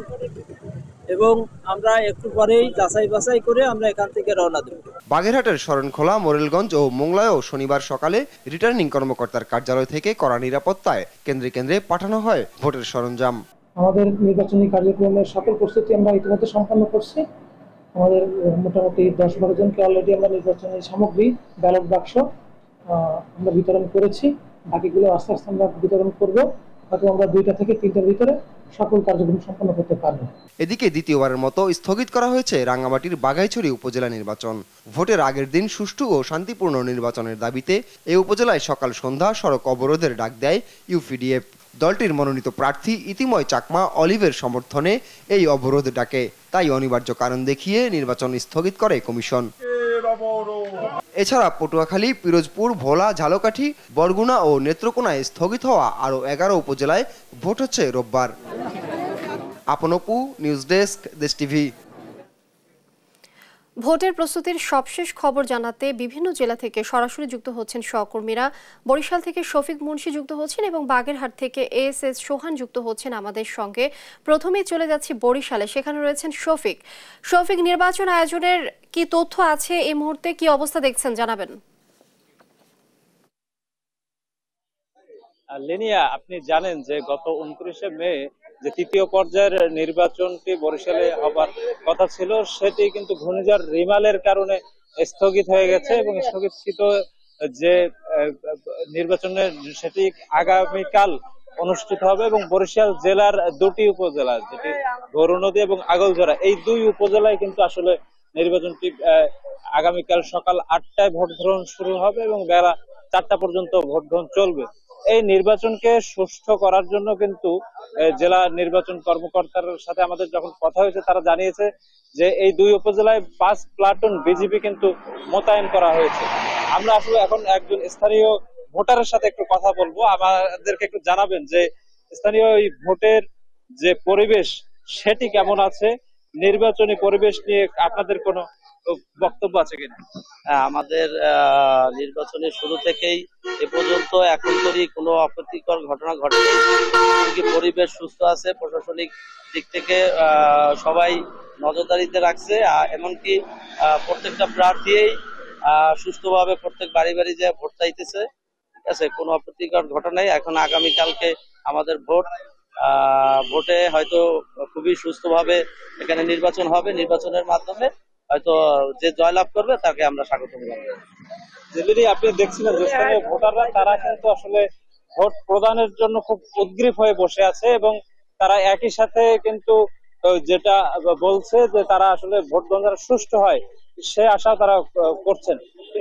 এবং আমরা একটু পরেই যাচাই বাছাই করে আমরা এখান থেকে রওনা দেব। বাগেরহাটের শরণখোলা, মোরেলগঞ্জ ও মোংলায়ও শনিবার সকালে রিটার্নিং কর্মকর্তার কার্যালয় থেকে কড়া নিরাপত্তায় কেন্দ্রে কেন্দ্রে পাঠানো হয় ভোটের সরঞ্জাম। আমাদের নির্বাচনী কার্যক্রমের সকল প্রস্তুতি আমরা ইতিমধ্যে সম্পন্ন করছি। আমাদের মোটামুটি 10-12 জনকে অলরেডি আমরা নির্বাচনী সামগ্রী, ব্যালট বাক্স আমরা বিতরণ করেছি। বাকিগুলো আস্তে আস্তে আমরা বিতরণ করব। হয়তো আমরা 2টা থেকে 3টার ভিতরে সকল কার্যক্রম সম্পন্ন করতে পারব। এদিকে দ্বিতীয়বারের মতো স্থগিত করা হয়েছে রাঙ্গামাটির বাঘাইছড়ি উপজেলা নির্বাচন। ভোটের আগের দিন সুষ্ঠু ও শান্তিপূর্ণ নির্বাচনের দাবিতে এই উপজেলায় সকাল সন্ধ্যা সড়ক অবরোধের ডাক দেয় ইউপিডিএফ। দলটির মনোনীত প্রার্থী ইতিময় চাকমা অলিভের সমর্থনে এই অবরোধ ডাকে। তাই অনিবার্য কারণ দেখিয়ে নির্বাচন স্থগিত করে কমিশন। এছাড়া পটুয়াখালী, পিরোজপুর, ভোলা, ঝালকাঠি, বরগুনা ও নেত্রকোনায় স্থগিত হওয়া আরও 11 উপজেলায় ভোট হচ্ছে রোববার। আপনপু, নিউজ ডেস্ক, দেশ টিভি। ভোটের প্রস্তুতির সবশেষ খবর জানাতে বিভিন্ন জেলা থেকে সরাসরি যুক্ত হচ্ছেন সহকর্মীরা। বরিশাল থেকে শফিক মুন্সি যুক্ত হচ্ছেন এবং বাগেরহাট থেকে এএসএস সোহান যুক্ত হচ্ছেন আমাদের সঙ্গে। প্রথমেই চলে যাচ্ছি বরিশালে, সেখানে রয়েছেন শফিক। শফিক, নির্বাচন আয়োজনের কি তথ্য আছে এই মুহূর্তে, কি অবস্থা দেখছেন জানাবেন। লেনিয়া, আপনি জানেন যে গত 29শে মে যে তৃতীয় পর্যায়ের নির্বাচনটি বরিশালে হবার কথা ছিল, সেটি কিন্তু ঘূর্ণিঝড় রিমালের কারণে স্থগিত হয়ে গেছে এবং স্থগিতকৃত যে নির্বাচনের সেটি আগামীকাল অনুষ্ঠিত হবে এবং বরিশাল জেলার 2টি উপজেলা, যেটি গৌরনদী এবং আগলঝরা, এই 2 উপজেলায় কিন্তু আসলে নির্বাচনটি আগামীকাল সকাল 8টায় ভোট গ্রহণ শুরু হবে এবং বেলা 4টা পর্যন্ত ভোট গ্রহণ চলবে। এই নির্বাচনকে সুষ্ঠু করার জন্য কিন্তু জেলা নির্বাচন কর্মকর্তার সাথে আমাদের যখন কথা হয়েছে, তারা জানিয়েছে যে এই 2 উপজেলায় 5 প্লাটুন বিজিবি কিন্তু মোতায়েন করা হয়েছে। আমরা আসলে এখন একজন স্থানীয় ভোটারের সাথে একটু কথা বলবো, আমাদেরকে একটু জানাবেন যে স্থানীয় এই ভোটের যে পরিবেশ সেটি কেমন আছে, নির্বাচনী পরিবেশ নিয়ে আপনাদের কোনো বক্তব্য আছে কিনা? আমাদের নির্বাচনের শুরু থেকেই এ পর্যন্ত এখন তৈরি কোনো অপ্রীতিকর ঘটনা ঘটেনি। পরিবেশ সুস্থ আছে, প্রশাসনিক দিক থেকে সবাই নজরদারিতে রাখছে। এমনকি প্রত্যেকটা প্রার্থীই সুস্থভাবে প্রত্যেক বাড়ি বাড়ি যে ভোট চাইতেছে। ঠিক আছে, কোনো অপ্রীতিকর ঘটনাই। এখন আগামীকালকে আমাদের ভোটে হয়তো খুবই সুস্থভাবে এখানে নির্বাচন হবে। নির্বাচনের মাধ্যমে হয়তো যে জয়লাভ করবে তাকে আমরা স্বাগত জানাবো। যেদিনই আপনি দেখছিলেন যে স্থানীয় ভোটাররা, তারা কিন্তু আসলে ভোট প্রদানের জন্য খুব উদ্গ্রীব হয়ে বসে আছে এবং তারা একই সাথে কিন্তু যেটা বলছে যে তারা আসলে ভোট গ্রহণ সুষ্ঠু হয় সে আশা তারা করছেন।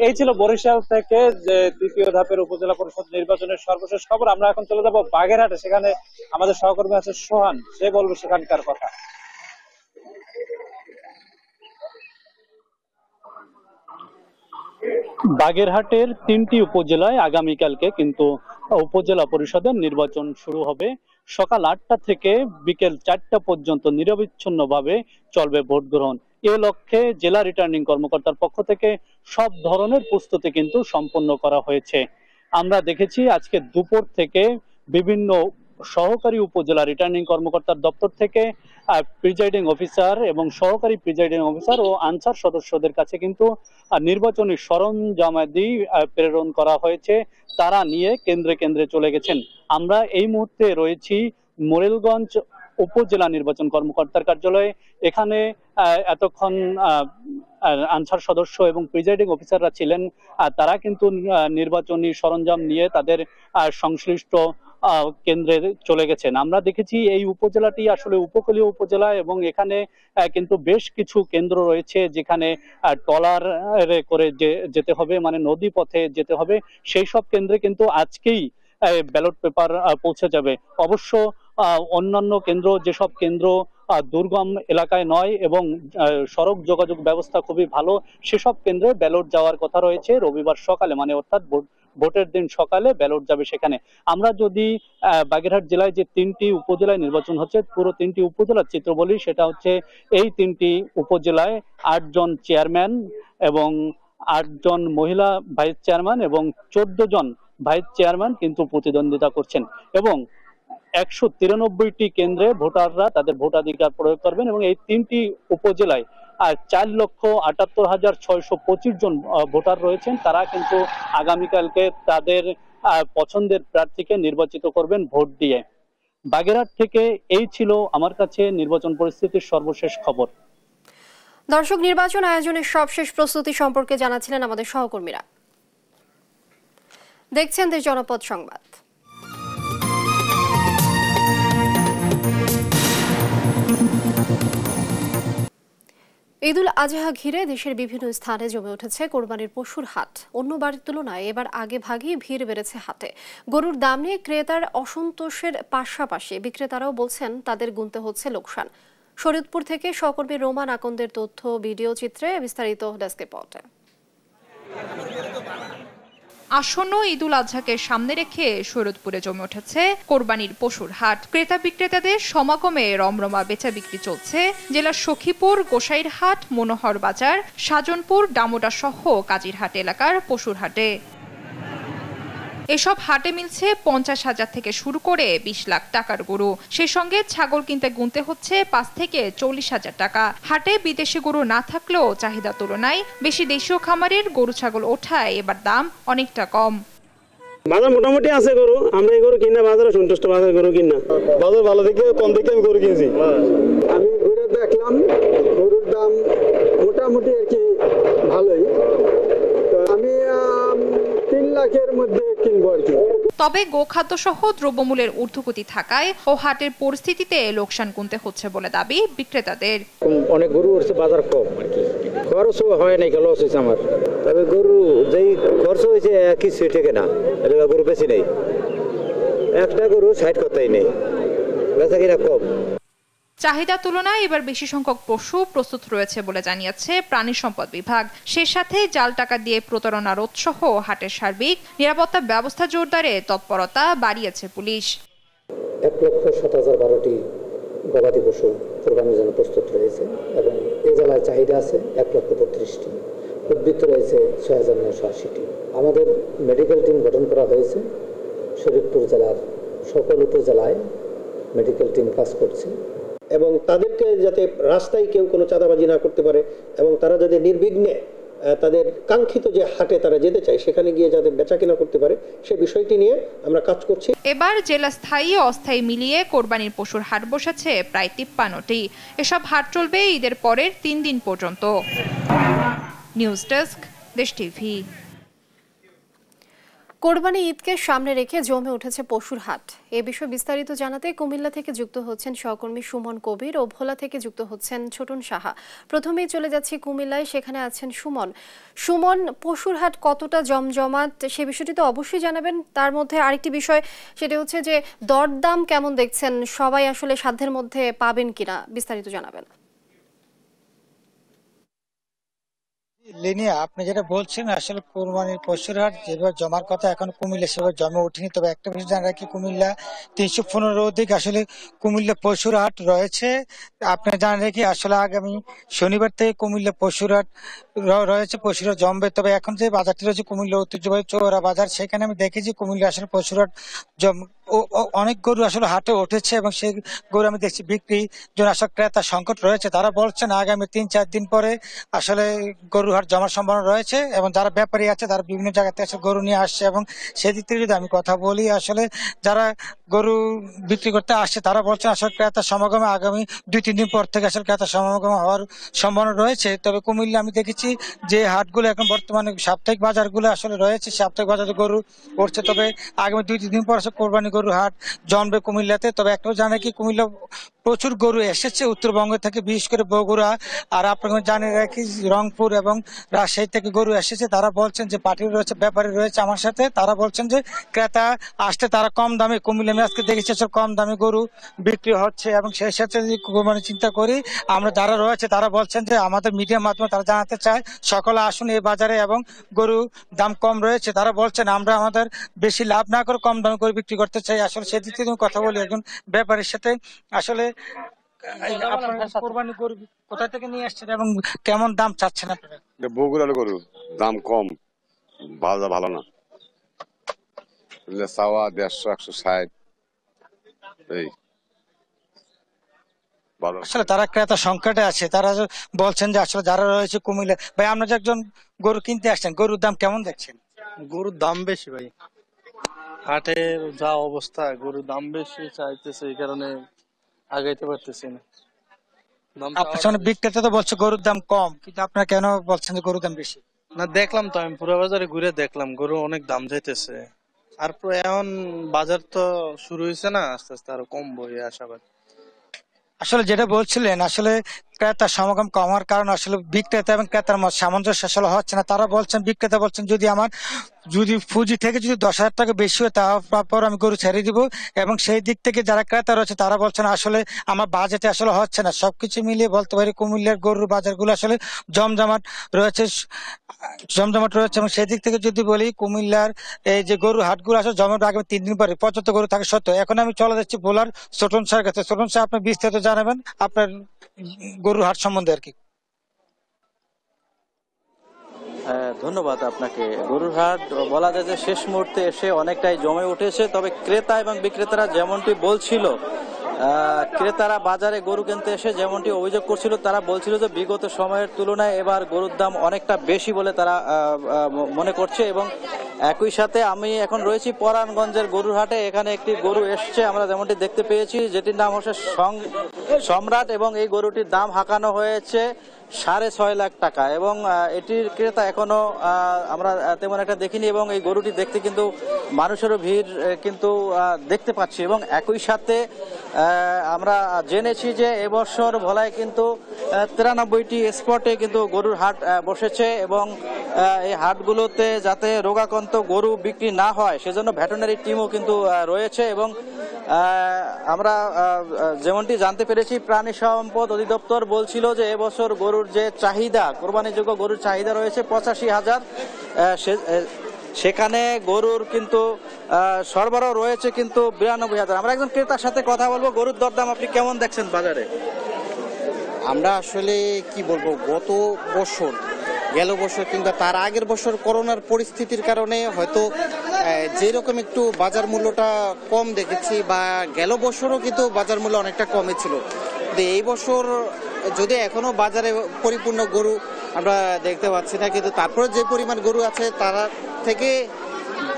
এই ছিল বরিশাল থেকে যে তৃতীয় ধাপের উপজেলা পরিষদ নির্বাচনের সর্বশেষ খবর। আমরা এখন চলে যাব বাগেরহাটে, সেখানে আমাদের সহকর্মী আছে সোহান, সে বলবে সেখানকার কথা। বাগেরহাটের 3টি উপজেলায় আগামীকালকে কিন্তু উপজেলা পরিষদের নির্বাচন শুরু হবে। সকাল 8টা থেকে বিকেল 4টা পর্যন্ত নিরবিচ্ছিন্নভাবে চলবে ভোট গ্রহণ। এ লক্ষ্যে জেলা রিটার্নিং কর্মকর্তার পক্ষ থেকে সব ধরনের প্রস্তুতি কিন্তু সম্পন্ন করা হয়েছে। আমরা দেখেছি আজকে দুপুর থেকে বিভিন্ন সহকারী উপজেলা রিটার্নিং কর্মকর্তার দপ্তর থেকে প্রিজাইডিং অফিসার এবং সহকারী প্রিজাইডিং অফিসার ও আনসার সদস্যদের কাছে কিন্তু নির্বাচনী সরঞ্জামাদি প্রেরণ করা হয়েছে। তারা নিয়ে কেন্দ্রে কেন্দ্রে চলে গেছেন। আমরা এই মুহূর্তে রয়েছি মোরেলগঞ্জ উপজেলা নির্বাচন কর্মকর্তার কার্যালয়ে। এখানে এতক্ষণ আনসার সদস্য এবং প্রিজাইডিং অফিসাররা ছিলেন। তারা কিন্তু নির্বাচনী সরঞ্জাম নিয়ে তাদের সংশ্লিষ্ট কেন্দ্রে চলে গেছেন। আমরা দেখেছি এই উপজেলাটি আসলে উপকূলীয় উপজেলা এবং এখানে কিন্তু বেশ কিছু কেন্দ্র রয়েছে যেখানে ট্রলারে করে যেতে হবে, মানে নদী পথে যেতে হবে। সেই সব কেন্দ্রে কিন্তু আজকেই ব্যালট পেপার পৌঁছে যাবে। অবশ্য অন্যান্য কেন্দ্র, যেসব কেন্দ্র দুর্গম এলাকায় নয় এবং সড়ক যোগাযোগ ব্যবস্থা খুবই ভালো, সেসব কেন্দ্রে ব্যালট যাওয়ার কথা রয়েছে রবিবার সকালে, মানে অর্থাৎ ভোটের দিন সকালে ব্যালট যাবে সেখানে। আমরা যদি বাগেরহাট জেলায় যে 3টি উপজেলায় নির্বাচন হচ্ছে, পুরো 3টি উপজেলার চিত্র বলি, সেটা হচ্ছে এই 3টি উপজেলায় 8 জন চেয়ারম্যান এবং 8 জন মহিলা ভাইস চেয়ারম্যান এবং 14 জন ভাইস চেয়ারম্যান কিন্তু প্রতিদ্বন্দ্বিতা করছেন এবং 193টি কেন্দ্রে ভোটাররা তাদের ভোটাধিকার প্রয়োগ করবেন এবং এই 3টি উপজেলায় 4,78,625 জন ভোটার রয়েছেন। তারা কিন্তু আগামীকালকে তাদের পছন্দের প্রার্থীকে নির্বাচিত করবেন ভোট দিয়ে। বাগেরহাট থেকে এই ছিল আমার কাছে নির্বাচন পরিস্থিতির সর্বশেষ খবর। দর্শক, নির্বাচন আয়োজনের সবশেষ প্রস্তুতি সম্পর্কে জানাচ্ছিলেন আমাদের সহকর্মীরা। দেখছেন দেশ জনপদ সংবাদ। ঈদুল আজহা ঘিরে দেশের বিভিন্ন স্থানে জমে উঠেছে কোরবানির পশুর হাট। অন্য বারের তুলনায় এবার আগে ভাগেই ভিড় বেড়েছে হাটে। গরুর দাম নিয়ে ক্রেতার অসন্তোষের পাশাপাশি বিক্রেতারাও বলছেন তাদের গুনতে হচ্ছে লোকসান। শরীয়তপুর থেকে সহকর্মী রোমান আকন্দের তথ্য, ভিডিও চিত্রে বিস্তারিত ডেস্ক রিপোর্টে। আসন্ন ঈদুল আজহাকে সামনে রেখে শরীয়তপুরে জমে উঠেছে কোরবানির পশুর হাট। ক্রেতা বিক্রেতাদের সমাগমে রমরমা বেচা বিক্রি চলছে জেলার সখীপুর, গোসাইরহাট, মনোহর বাজার, সাজনপুর, ডামোডা সহ কাজিরহাট এলাকার পশুর হাটে। এসব হাটে মিলছে 50,000 থেকে শুরু করে 20 লাখ টাকার গরু। সেই সঙ্গে ছাগল কিনতে গুনতে হচ্ছে 5 থেকে 40,000 টাকা। হাটে বিদেশি গরু না থাকলেও চাহিদা তুলনায় বেশি দেশীয় খামারের গরু ছাগল ওঠায় এবার দাম অনেকটা কম। বাজার মোটামুটি আছে গরু, আমরা এই গরু কিনা বাজারে সন্তুষ্ট, বাজার গরু কিনা বাজার ভালো দেখে কম দেখে আমি গরু কিনছি। আমি ঘুরে দেখলাম গরুর দাম মোটামুটি আর কি ভালোই, তো আমি 3 লাখের মধ্যে কিনবো আর কি। তবে গোখাদ্য সহ দ্রব্যমূল্যের ঊর্ধ্বগতি থাকায় ও হাটের পরিস্থিতিতে লোকসান গুনতে হচ্ছে বলে দাবি বিক্রেতাদের। অনেক গরু উঠছে, বাজার কম আর কি, খরচও হয় নাই, লস হয়েছে আমার। তবে গরু যেই খরচ হয়েছে কিছু থেকে না, এটা গরু বেশি নেই, একটা গরু 60 কথাই নেই, বেচা কিনা কম। চাহিদা তুলনায় এবার বেশি সংখ্যক পশু প্রস্তুত রয়েছে বলে জানিয়েছে প্রাণী সম্পদ বিভাগ। সে সাথে জাল টাকা দিয়ে প্রতারণা রোধ সহ হাটের সার্বিক নিরাপত্তা ব্যবস্থা জোরদারে তৎপরতা বাড়িয়েছে পুলিশ। 1,07,012টি গবাদি পশু কোরবানির জন্য প্রস্তুত রয়েছে এবং এই জেলায় চাহিদা আছে 1,32,টি, উদ্বৃত্ত রয়েছে 6,980টি। আমাদের মেডিকেল টিম গঠন করা হয়েছে। শরীয়তপুর জেলার সকল উপজেলায় মেডিকেল টিম কাজ করছে এবং তাদেরকে যাতে রাস্তায় কেউ কোনো চাঁদাবাজি না করতে পারে এবং তারা যাতে নির্বিঘ্নে তাদের কাঙ্ক্ষিত যে হাটে তারা যেতে চায় সেখানে গিয়ে যাতে বেচাকেনা করতে পারে সে বিষয়টি নিয়ে আমরা কাজ করছি। এবার জেলা স্থায়ী ও অস্থায়ী মিলিয়ে কোরবানির পশুর হাট বসেছে প্রায় 53টি। এসব হাট চলবে ঈদের পরের 3 দিন পর্যন্ত। নিউজ ডেস্ক, দেশ টিভি। কোরবানি ঈদকে সামনে রেখে জমে উঠেছে পশুর হাট। এ বিষয়ে বিস্তারিত জানাতে কুমিল্লা থেকে যুক্ত হচ্ছেন সহকর্মী সুমন কবির ও ভোলা থেকে যুক্ত হচ্ছেন ছোটন সাহা। প্রথমেই চলে যাচ্ছি কুমিল্লায়, সেখানে আছেন সুমন। সুমন, পশুর হাট কতটা জমজমাট সে বিষয়টি তো অবশ্যই জানাবেন। তার মধ্যে আরেকটি বিষয়, সেটা হচ্ছে যে দরদাম কেমন দেখছেন, সবাই আসলে সাধ্যের মধ্যে পাবেন কিনা, বিস্তারিত জানাবেন। লিনিয়া আপনি যেটা বলছেন আসলে কোরবানির পশুর হাট যেভাবে জমার কথা এখন কুমিল্লা সেভাবে জমে ওঠেনি। তবে একটা বিষয় জানা রাখি, কুমিল্লা 315 অধিক আসলে কুমিল্লা পশুর হাট রয়েছে। আপনি জানেন রাখি আসলে আগামী শনিবার থেকে কুমিল্লা পশুর হাট রয়েছে, পশুরা জমবে। তবে এখন যে বাজারটি রয়েছে কুমিল্লা ঐতিহ্যবাহী চৌরা বাজার, সেখানে আমি দেখেছি কুমিল্লা আসলে পশুর হাট অনেক গরু আসলে হাটে উঠেছে এবং সেই গরু আমি দেখছি বিক্রি জন্য আসলে ক্রেতা সংকট রয়েছে। তারা বলছেন আগামী 3-4 দিন পরে আসলে গরু হাট জমার সম্ভাবনা রয়েছে এবং যারা ব্যাপারী আছে তারা বিভিন্ন জায়গাতে এসে গরু নিয়ে আসছে। এবং সেদিক থেকে যদি আমি কথা বলি, আসলে যারা গরু বিক্রি করতে আসছে তারা বলছেন আসলে ক্রেতা সমাগমে আগামী 2-3 দিন পর থেকে আসলে ক্রেতা সমাগম হওয়ার সম্ভাবনা রয়েছে। তবে কুমিল্লা আমি দেখেছি যে হাটগুলো এখন বর্তমানে সাপ্তাহিক বাজারগুলো আসলে রয়েছে, সাপ্তাহিক বাজারে গরু উঠছে। তবে আগামী 2-3 দিন পর আসলে কোরবানি গরু হাট জমবে কুমিল্লাতে। তবে একটা জানে কি, কুমিল্লা প্রচুর গরু এসেছে উত্তরবঙ্গ থেকে, বিশেষ করে বগুড়া আর আপনাকে জানিয়ে রাখি রংপুর এবং রাজশাহী থেকে গরু এসেছে। তারা বলছেন যে পার্টি রয়েছে, ব্যাপারী রয়েছে আমার সাথে, তারা বলছেন যে ক্রেতা আসতে তারা কম দামে, কুমিল্লা আমি আজকে দেখেছি কম দামে গরু বিক্রি হচ্ছে। এবং সেই সাথে যদি কোরবানি চিন্তা করি, আমরা যারা রয়েছে তারা বলছেন যে আমাদের মিডিয়ার মাধ্যমে তারা জানাতে চায় সকলে আসুন এই বাজারে এবং গরু দাম কম রয়েছে। তারা বলছেন আমরা আমাদের বেশি লাভ না করে কম দামে গরু বিক্রি করতে চাই। আসলে সেদিক থেকে কথা বলি একজন ব্যাপারীর সাথে, আসলে কোরবানি গরু কোথা থেকে নিয়ে আসছেন এবং কেমন দাম চাচ্ছেন আপনারা? বগুড়ার গরু দাম কম, বাজার ভালো না, চাওয়া 150-160 এই। আসলে তারা ক্রেতা সংকটে আছে, তারা বলছেন যে আসলে যারা রয়েছে কুমিল্লা। ভাই আমরা যে একজন গরু কিনতে আসছেন, গরুর দাম কেমন দেখছেন? গরুর দাম বেশি ভাই, হাটে যা অবস্থা গরুর দাম বেশি চাইতেছে, এই কারণে আগাইতে পারতেছি না। আপনার সামনে বিক্রেতা তো বলছে গরুর দাম কম, কিন্তু আপনারা কেন বলছেন যে গরুর দাম বেশি? না দেখলাম তো, আমি পুরো বাজারে ঘুরে দেখলাম গরু অনেক দাম যাইতেছে। আর এখন বাজার তো শুরু হয়েছে না, আস্তে আস্তে আরো কমবো এই আশাবাদ। আসলে যেটা বলছিলেন আসলে ক্রেতার সমাগম কমার কারণে আসলে বিক্রেতা এবং ক্রেতার মধ্যে সামঞ্জস্য আসলে হচ্ছে না। তারা বলছেন, বিক্রেতা বলছেন যদি পুঁজি থেকে যদি 10,000 টাকা বেশি হয় তারপর আমি গরু ছেড়ে দিব। এবং সেই দিক থেকে যারা ক্রেতা রয়েছে তারা বলছেন আসলে আমার বাজেটে আসলে হচ্ছে না। সবকিছু মিলিয়ে বলতে পারি কুমিল্লার গরুর বাজারগুলো আসলে জমজমাট রয়েছে এবং সেই দিক থেকে যদি বলি কুমিল্লার এই যে গরু হাটগুলো আসলে জমাট আগামী 3 দিন পরে পর্যন্ত গরু থাকে সত্য। এখন আমি চলে যাচ্ছি বোলার ছোটন স্যারের কাছে। ছোটন স্যার আপনি বিস্তারিত জানাবেন আপনার গরুর হাট সম্বন্ধে আর কি। ধন্যবাদ আপনাকে। গরুর হাট বলা যায় যে শেষ মুহূর্তে এসে অনেকটাই জমে উঠেছে। তবে ক্রেতা এবং বিক্রেতারা যেমনটি বলছিল, ক্রেতারা বাজারে গরু কিনতে এসে যেমনটি অভিযোগ করছিল, তারা বলছিল যে বিগত সময়ের তুলনায় এবার গরুর দাম অনেকটা বেশি বলে তারা মনে করছে। এবং একই সাথে আমি এখন রয়েছি পরাণগঞ্জের গরুর হাটে। এখানে একটি গরু এসছে আমরা যেমনটি দেখতে পেয়েছি, যেটির নাম হচ্ছে সম্রাট এবং এই গরুটির দাম হাঁকানো হয়েছে 6.5 লাখ টাকা। এবং এটির ক্রেতা এখনো আমরা তেমন একটা দেখিনি এবং এই গরুটি দেখতে কিন্তু মানুষেরও ভিড় কিন্তু দেখতে পাচ্ছি। এবং একই সাথে আমরা জেনেছি যে এবছর ভোলায় কিন্তু 93টি স্পটে কিন্তু গরুর হাট বসেছে এবং এই হাটগুলোতে যাতে রোগাক্রান্ত গরু বিক্রি না হয় সেজন্য ভেটেরিনারি টিমও কিন্তু রয়েছে। এবং আমরা যেমনটি জানতে পেরেছি, প্রাণী সম্পদ অধিদপ্তর বলছিল যে এবছর গরুর যে চাহিদা, কোরবানিযোগ্য গরুর চাহিদা রয়েছে 85,000, সেখানে গরুর কিন্তু সরবরাহ রয়েছে কিন্তু 92,000। আমরা একজন ক্রেতার সাথে কথা বলবো। গরুর দরদাম আপনি কেমন দেখছেন বাজারে? আমরা আসলে কি বলবো, গেল বছর কিংবা তার আগের বছর করোনার পরিস্থিতির কারণে হয়তো যেরকম একটু বাজার মূল্যটা কম দেখেছি, বা গেল বছরও কিন্তু বাজার মূল্য অনেকটা কমে ছিল। কিন্তু এই বছর যদি এখনো বাজারে পরিপূর্ণ গরু আমরা দেখতে পাচ্ছি না, কিন্তু তারপরে যে পরিমাণ গরু আছে তার থেকে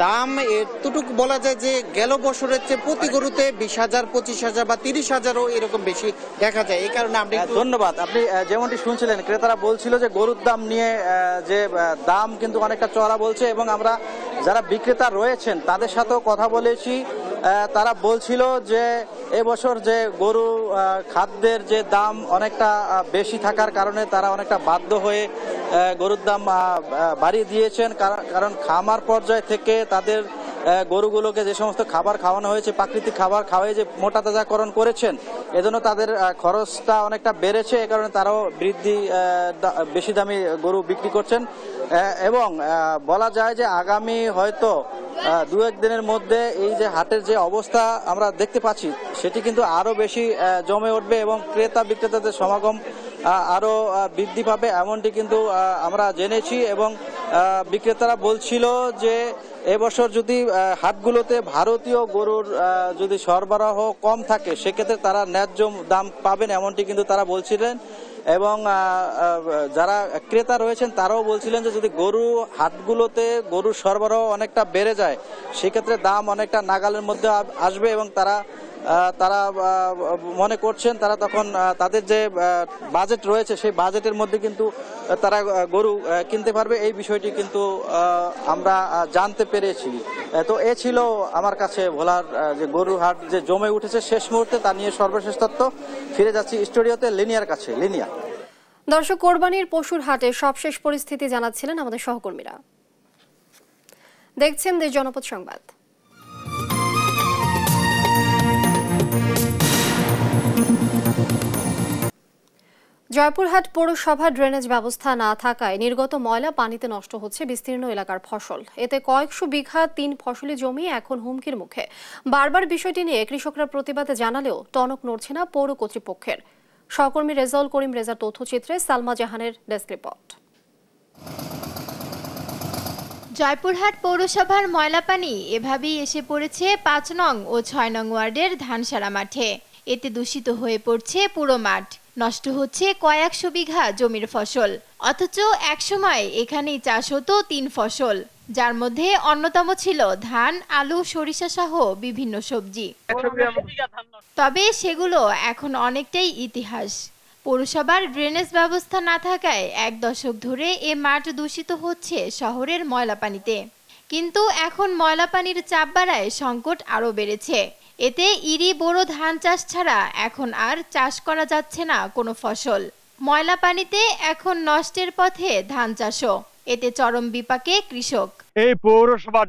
দাম এতটুকু বলা যায় যে গেল বছরের চেয়ে প্রতি গরুতে 20,000, 25,000 বা 30,000ও এরকম বেশি দেখা যায়। এই কারণে আমরা ধন্যবাদ। আপনি যেমনটি শুনছিলেন, ক্রেতারা বলছিল যে গরুর দাম নিয়ে যে দাম কিন্তু অনেকটা চড়া বলছে। এবং আমরা যারা বিক্রেতা রয়েছেন তাদের সাথেও কথা বলেছি, তারা বলছিল যে এবছর যে গরু খাদ্যের যে দাম অনেকটা বেশি থাকার কারণে তারা অনেকটা বাধ্য হয়ে গরুর দাম বাড়িয়ে দিয়েছেন। কারণ খামার পর্যায় থেকে তাদের গরুগুলোকে যে সমস্ত খাবার খাওয়ানো হয়েছে, প্রাকৃতিক খাবার খাওয়াই যে মোটা তাজাকরণ করেছেন, এজন্য তাদের খরচটা অনেকটা বেড়েছে, এ কারণে তারাও বেশি দামি গরু বিক্রি করছেন। এবং বলা যায় যে আগামী হয়তো 2-1 দিনের মধ্যে এই যে হাটের যে অবস্থা আমরা দেখতে পাচ্ছি সেটি কিন্তু আরো বেশি জমে উঠবে এবং ক্রেতা বিক্রেতাদের সমাগম আরো বৃদ্ধি পাবে, এমনটি কিন্তু আমরা জেনেছি। এবং বিক্রেতারা বলছিল যে এবছর যদি হাটগুলোতে ভারতীয় গরুর যদি সরবরাহ কম থাকে সেক্ষেত্রে তারা ন্যায্য দাম পাবেন, এমনটি কিন্তু তারা বলছিলেন। এবং যারা ক্রেতা রয়েছেন তারাও বলছিলেন যে যদি হাটগুলোতে গরুর সরবরাহ অনেকটা বেড়ে যায় সেক্ষেত্রে দাম অনেকটা নাগালের মধ্যে আসবে এবং তারা মনে করছেন তারা তখন তাদের যে বাজেট রয়েছে সেই বাজেটের মধ্যে কিন্তু তারা গরু কিনতে পারবে। এই বিষয়টি কিন্তু আমরা জানতে পেরেছি। তো এ ছিল আমার কাছে ভোলার যে গরুর হাট যে জমে উঠেছে শেষ মুহূর্তে তা নিয়ে সর্বশেষ তথ্য। ফিরে যাচ্ছি স্টুডিওতে লিনিয়ার কাছে। লিনিয়া। দর্শক, কোরবানির পশুর হাটে সবশেষ পরিস্থিতি জানাচ্ছিলেন আমাদের সহকর্মীরা। দেখছেন দেশ জনপদ সংবাদ। জয়পুরহাট পৌরসভা ড্রেনেজ ব্যবস্থা না থাকায় নির্গত ময়লা পানিতে নষ্ট হচ্ছে বিস্তীর্ণ এলাকার ফসল। এতে কয়েকশো বিঘা 3 ফসলি জমি এখন হুমকির মুখে। বারবার বিষয়টি নিয়ে কৃষকরা প্রতিবাদ জানালেও টনক নড়ছে না পৌর কর্তৃপক্ষের। সহকর্মী রেজাউল করিম রেজার তথ্যচিত্রে সালমা জাহানের ডেস্ক রিপোর্ট। জয়পুরহাট পৌরসভার ময়লা পানি এভাবেই এসে পড়েছে 5 নং ও 6 নং ওয়ার্ডের ধানসারা মাঠে। এতে দূষিত হয়ে পড়ছে পুরো মাঠ, নষ্ট হচ্ছে কয়েকশো বিঘা জমির ফসল। অথচ একসময় এখানেই চাষ হতো 3 ফসল, যার মধ্যে অন্যতম ছিল ধান, আলু, সরিষা সহ বিভিন্ন সবজি। তবে সেগুলো এখন অনেকটাই ইতিহাস। পৌরসভার ড্রেনেজ ব্যবস্থা না থাকায় 1 দশক ধরে এ মাঠ দূষিত হচ্ছে শহরের ময়লা পানিতে। কিন্তু এখন ময়লা পানির চাপ বাড়ায় সংকট আরও বেড়েছে। এতে ইরি বোরো ধান চাষ ছাড়া এখন আর চাষ করা যাচ্ছে না কোনো ফসল। ময়লা পানিতে এখন নষ্টের পথে ধান চাষও। এতে চরম বিপাকে কৃষক। এই পৌরসভার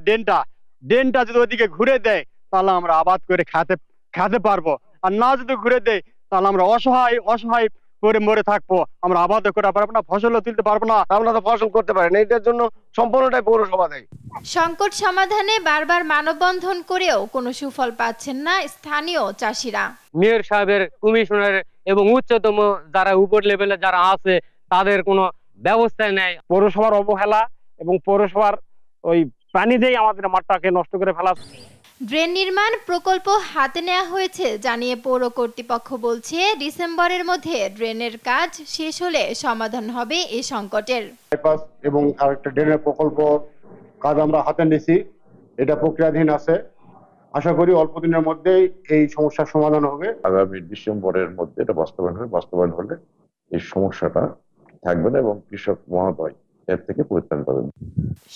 ড্রেনটা যদি ওইদিকে ঘুরে দেয় তাহলে আমরা আবাদ করে খেতে পারবো, আর না যদি ঘুরে দেয় তাহলে আমরা অসহায় করে মরে থাকবো। আমরা আবাদও করতে পারবো না, ফসলও তুলতে পারবো না, আমরা তো ফসল করতে পারি না। এটার জন্য সম্পূর্ণটাই পৌরসভা দেয়। সংকট সমাধানে বারবার মানববন্ধন করেও কোনো সুফল পাচ্ছেন না স্থানীয় চাষিরা। মেয়র সাহেবের, কমিশনার এবং উচ্চতম যারা উপর লেভেলে যারা আছে তাদের কোনো ব্যবস্থা নেই। পৌরসভার অবহেলা এবং পৌরসভার ওই পানি দিয়ে আমাদের মাঠটাকে নষ্ট করে ফেলা। ড্রেন নির্মাণ প্রকল্প হাতে নেওয়া হয়েছে জানিয়ে পৌর কর্তৃপক্ষ বলছে ডিসেম্বরের মধ্যে ড্রেনের কাজ শেষ হলে সমাধান হবে এই সংকটের। বাইপাস এবং আরেকটা ড্রেনের প্রকল্প কাজ আমরা হাতে নিয়েছি, এটা প্রক্রিয়াধীন আছে। আশা করি অল্প দিনের মধ্যেই এই সমস্যার সমাধান হবে। আগামী ডিসেম্বরের মধ্যে এটা বাস্তবায়ন হলে এই সমস্যাটা থাকবে না এবং কৃষক মহোদয় এর থেকে পরিত্রাণ পাবেন।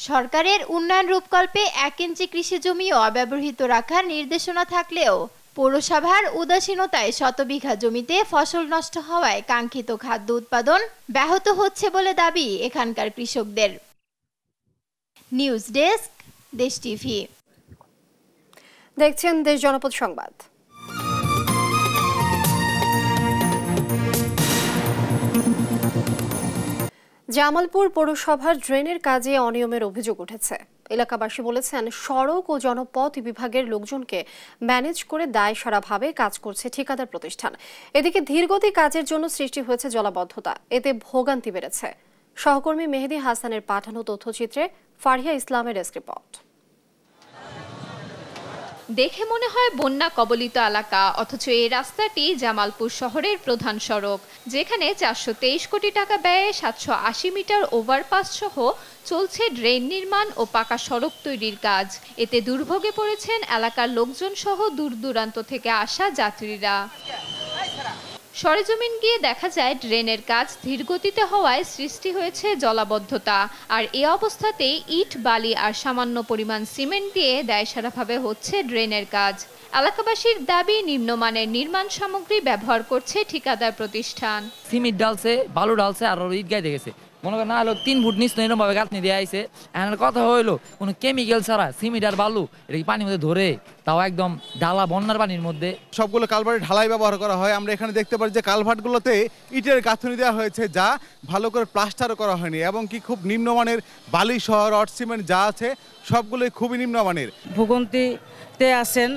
সরকারের উন্নয়ন রূপকল্পে 1 ইঞ্চি কৃষি জমিও অব্যবহৃত রাখার নির্দেশনা থাকলেও পৌরসভার উদাসীনতায় শতবিঘা জমিতে ফসল নষ্ট হওয়ায় কাঙ্ক্ষিত খাদ্য উৎপাদন ব্যাহত হচ্ছে বলে দাবি এখানকার কৃষকদের। নিউজ ডেস্ক, দেশ টিভি। দেখছেন দেশ জনপদ সংবাদ। জামালপুর পৌরসভার ড্রেনের কাজে অনিয়মের অভিযোগ উঠেছে। এলাকাবাসী বলেছেন সড়ক ও জনপথ বিভাগের লোকজনকে ম্যানেজ করে দায়সারাভাবে কাজ করছে ঠিকাদার প্রতিষ্ঠান। এদিকে ধীরগতি কাজের জন্য সৃষ্টি হয়েছে জলাবদ্ধতা, এতে ভোগান্তি বেড়েছে। সহকর্মী মেহেদি হাসানের পাঠানো তথ্যচিত্রে ফারিয়া ইসলামের ডেস্ক রিপোর্ট। দেখে মনে হয় বন্যা কবলিত এলাকা, অথচ এই রাস্তাটি জামালপুর শহরের প্রধান সড়ক, যেখানে 423 কোটি টাকা ব্যয়ে 780 মিটার ওভারপাস সহ চলছে ড্রেন নির্মাণ ও পাকা সড়ক তৈরির কাজ। এতে দুর্ভোগে পড়েছেন এলাকার লোকজন সহ দূর দূরান্ত থেকে আসা যাত্রীরা। সরেজমিন গিয়ে দেখা যায় ড্রেনের কাজ ধীরগতিতে হওয়ায় সৃষ্টি হয়েছে জলাবদ্ধতা। আর এই অবস্থাতেই ইট, বালি আর সামান্য পরিমাণ সিমেন্ট দিয়ে দায়সারাভাবে হচ্ছে ড্রেনের কাজ। এলাকাবাসীর দাবি নিম্নমানের নির্মাণ সামগ্রী ব্যবহার করছে ঠিকাদার প্রতিষ্ঠান। সিমেন্ট ডালছে, বালু ডালছে আর ইট গায়ে দেখেছে, মনে করেন না হলো 3 ফুট নিচ এরকম ভাবে গাঁথনি দিয়ে আইছে। এখন কথা হইলো কোনো কেমিক্যাল ছাড়া সিমেন্ট আর বালু এটা কি পানির মধ্যে ধরে, তাও একদম ঢালা বন্যার পানির মধ্যে। সবগুলো কালভার্টে ঢালাই ব্যবহার করা হয়। আমরা এখানে দেখতে পারি যে কালভার্টগুলোতে ইটের গাঁথনি দেওয়া হয়েছে, যা ভালো করে প্লাস্টারও করা হয়নি, এবং কি খুব নিম্নমানের বালি সহ রড সিমেন্ট যা আছে সবগুলোই খুবই নিম্নমানের। ভোগান্তিতে আছেন,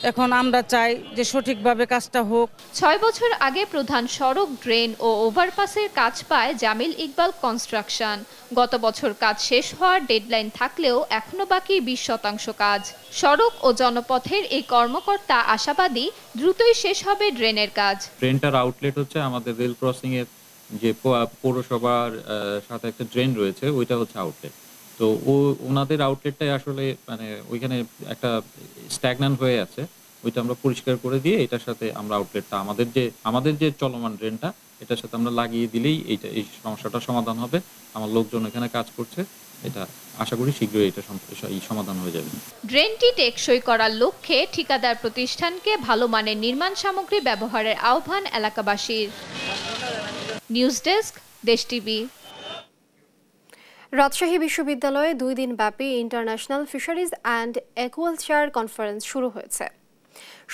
এখন আমরা চাই যে সঠিকভাবে কাজটা হোক। 6 বছর আগে প্রধান সড়ক, ড্রেন ও ওভারপাসের কাজ পায় জামিল ইকবাল কনস্ট্রাকশন। গত বছর কাজ শেষ হওয়ার ডেডলাইন থাকলেও এখনো বাকি 20% কাজ। সড়ক ও জনপথের এই কর্মকর্তা আশাবাদী দ্রুতই শেষ হবে ড্রেনের কাজ। ড্রেনটার আউটলেট হচ্ছে আমাদের রেল ক্রসিং এর যে পৌরসভার সাথে একটা ড্রেন রয়েছে, ওইটা হচ্ছে আউটলেট। তো ওনাদের আউটলেটটাই আসলে মানে ওইখানে একটা স্ট্যাগন্যান্ট হয়ে আছে, ওইটা আমরা পরিষ্কার করে দিয়ে এটার সাথে আমরা আউটলেটটা আমাদের যে চলমান ড্রেনটা এটার সাথে আমরা লাগিয়ে দিলেই এই সমস্যাটা সমাধান হবে। আমার লোকজন এখানে কাজ করছে, এটা আশা করি শীঘ্রই এটা সমাধান হয়ে যাবে। ড্রেনটি টেকসই করার লক্ষ্যে ঠিকাদার প্রতিষ্ঠানকে ভালো মানের নির্মাণ সামগ্রী ব্যবহারের আহ্বান এলাকাবাসীর। নিউজ ডেস্ক, দেশ টিভি। রাজশাহী বিশ্ববিদ্যালয়ে 2 দিন ব্যাপী international fisheries and aquaculture conference শুরু হয়েছে।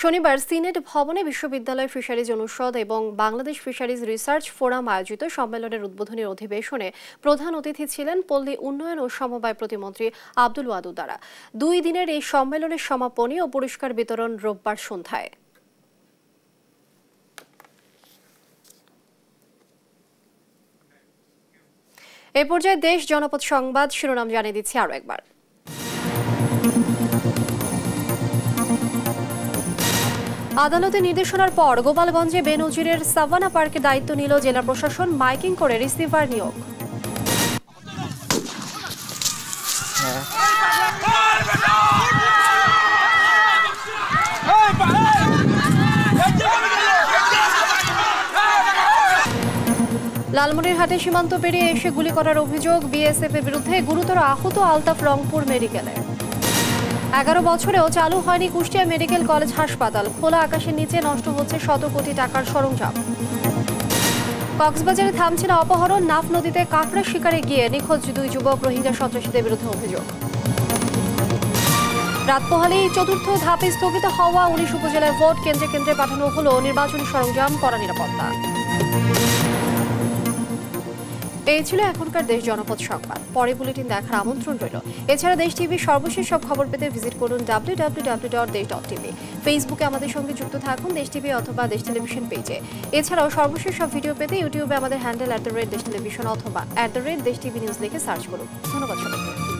শনিবার সিনেট ভবনে বিশ্ববিদ্যালয় ফিশারিজ অনুষদ এবং বাংলাদেশ ফিশারিজ রিসার্চ ফোরাম আয়োজিত সম্মেলনের উদ্বোধনী অধিবেশনে প্রধান অতিথি ছিলেন পল্লী উন্নয়ন ও সমবায় প্রতিমন্ত্রী আব্দুল ওয়াদুদ দারা। 2 দিনের এই সম্মেলনের সমাপনী ও পুরস্কার বিতরণ রোববার সন্ধ্যায়। এ পর্যায়ে দেশ জনপদ সংবাদ শিরোনাম জানিয়ে দিচ্ছি আরো একবার। আদালতের নির্দেশনার পর গোপালগঞ্জে বেনজিরের সাভানা পার্কের দায়িত্ব নিল জেলা প্রশাসন। মাইকিং করে রিসিভার নিয়োগ। লালমনিরহাটে সীমান্ত পেরিয়ে এসে গুলি করার অভিযোগ, বিএসএফ এর বিরুদ্ধে গুরুতর আহত আলতাফ রংপুর মেডিকেলে। 11 বছরেও চালু হয়নি কুষ্টিয়া মেডিকেল কলেজ হাসপাতাল। খোলা আকাশের নিচে নষ্ট হচ্ছে শত কোটি টাকার সরঞ্জাম। কক্সবাজারে থামছে না অপহরণ, নাফ নদীতে কাঁকড়া শিকারে গিয়ে নিখোঁজ 2 যুবক, রোহিঙ্গা সন্ত্রাসীদের বিরুদ্ধে অভিযোগ। রাত পোহালেই 4র্থ ধাপে স্থগিত হওয়া 19 উপজেলায় ভোট, কেন্দ্রে কেন্দ্রে পাঠানো হলো নির্বাচনী সরঞ্জাম, কড়া নিরাপত্তা। এই ছিল এখনকার দেশ জনপদ সংবাদ। পরে বুলেটিন দেখার আমন্ত্রণ রইল। এছাড়া দেশ টিভির সর্বশেষ সব খবর পেতে ভিজিট করুন www.desh.tv। ফেসবুকে আমাদের সঙ্গে যুক্ত থাকুন দেশ টিভি অথবা দেশ টেলিভিশন পেজে। এছাড়াও সর্বশেষ সব ভিডিও পেতে ইউটিউবে আমাদের হ্যান্ডেল @দেশ টেলিভিশন অথবা @দেশ টিভি নিউজ লিখে সার্চ করুন। ধন্যবাদ সবাইকে।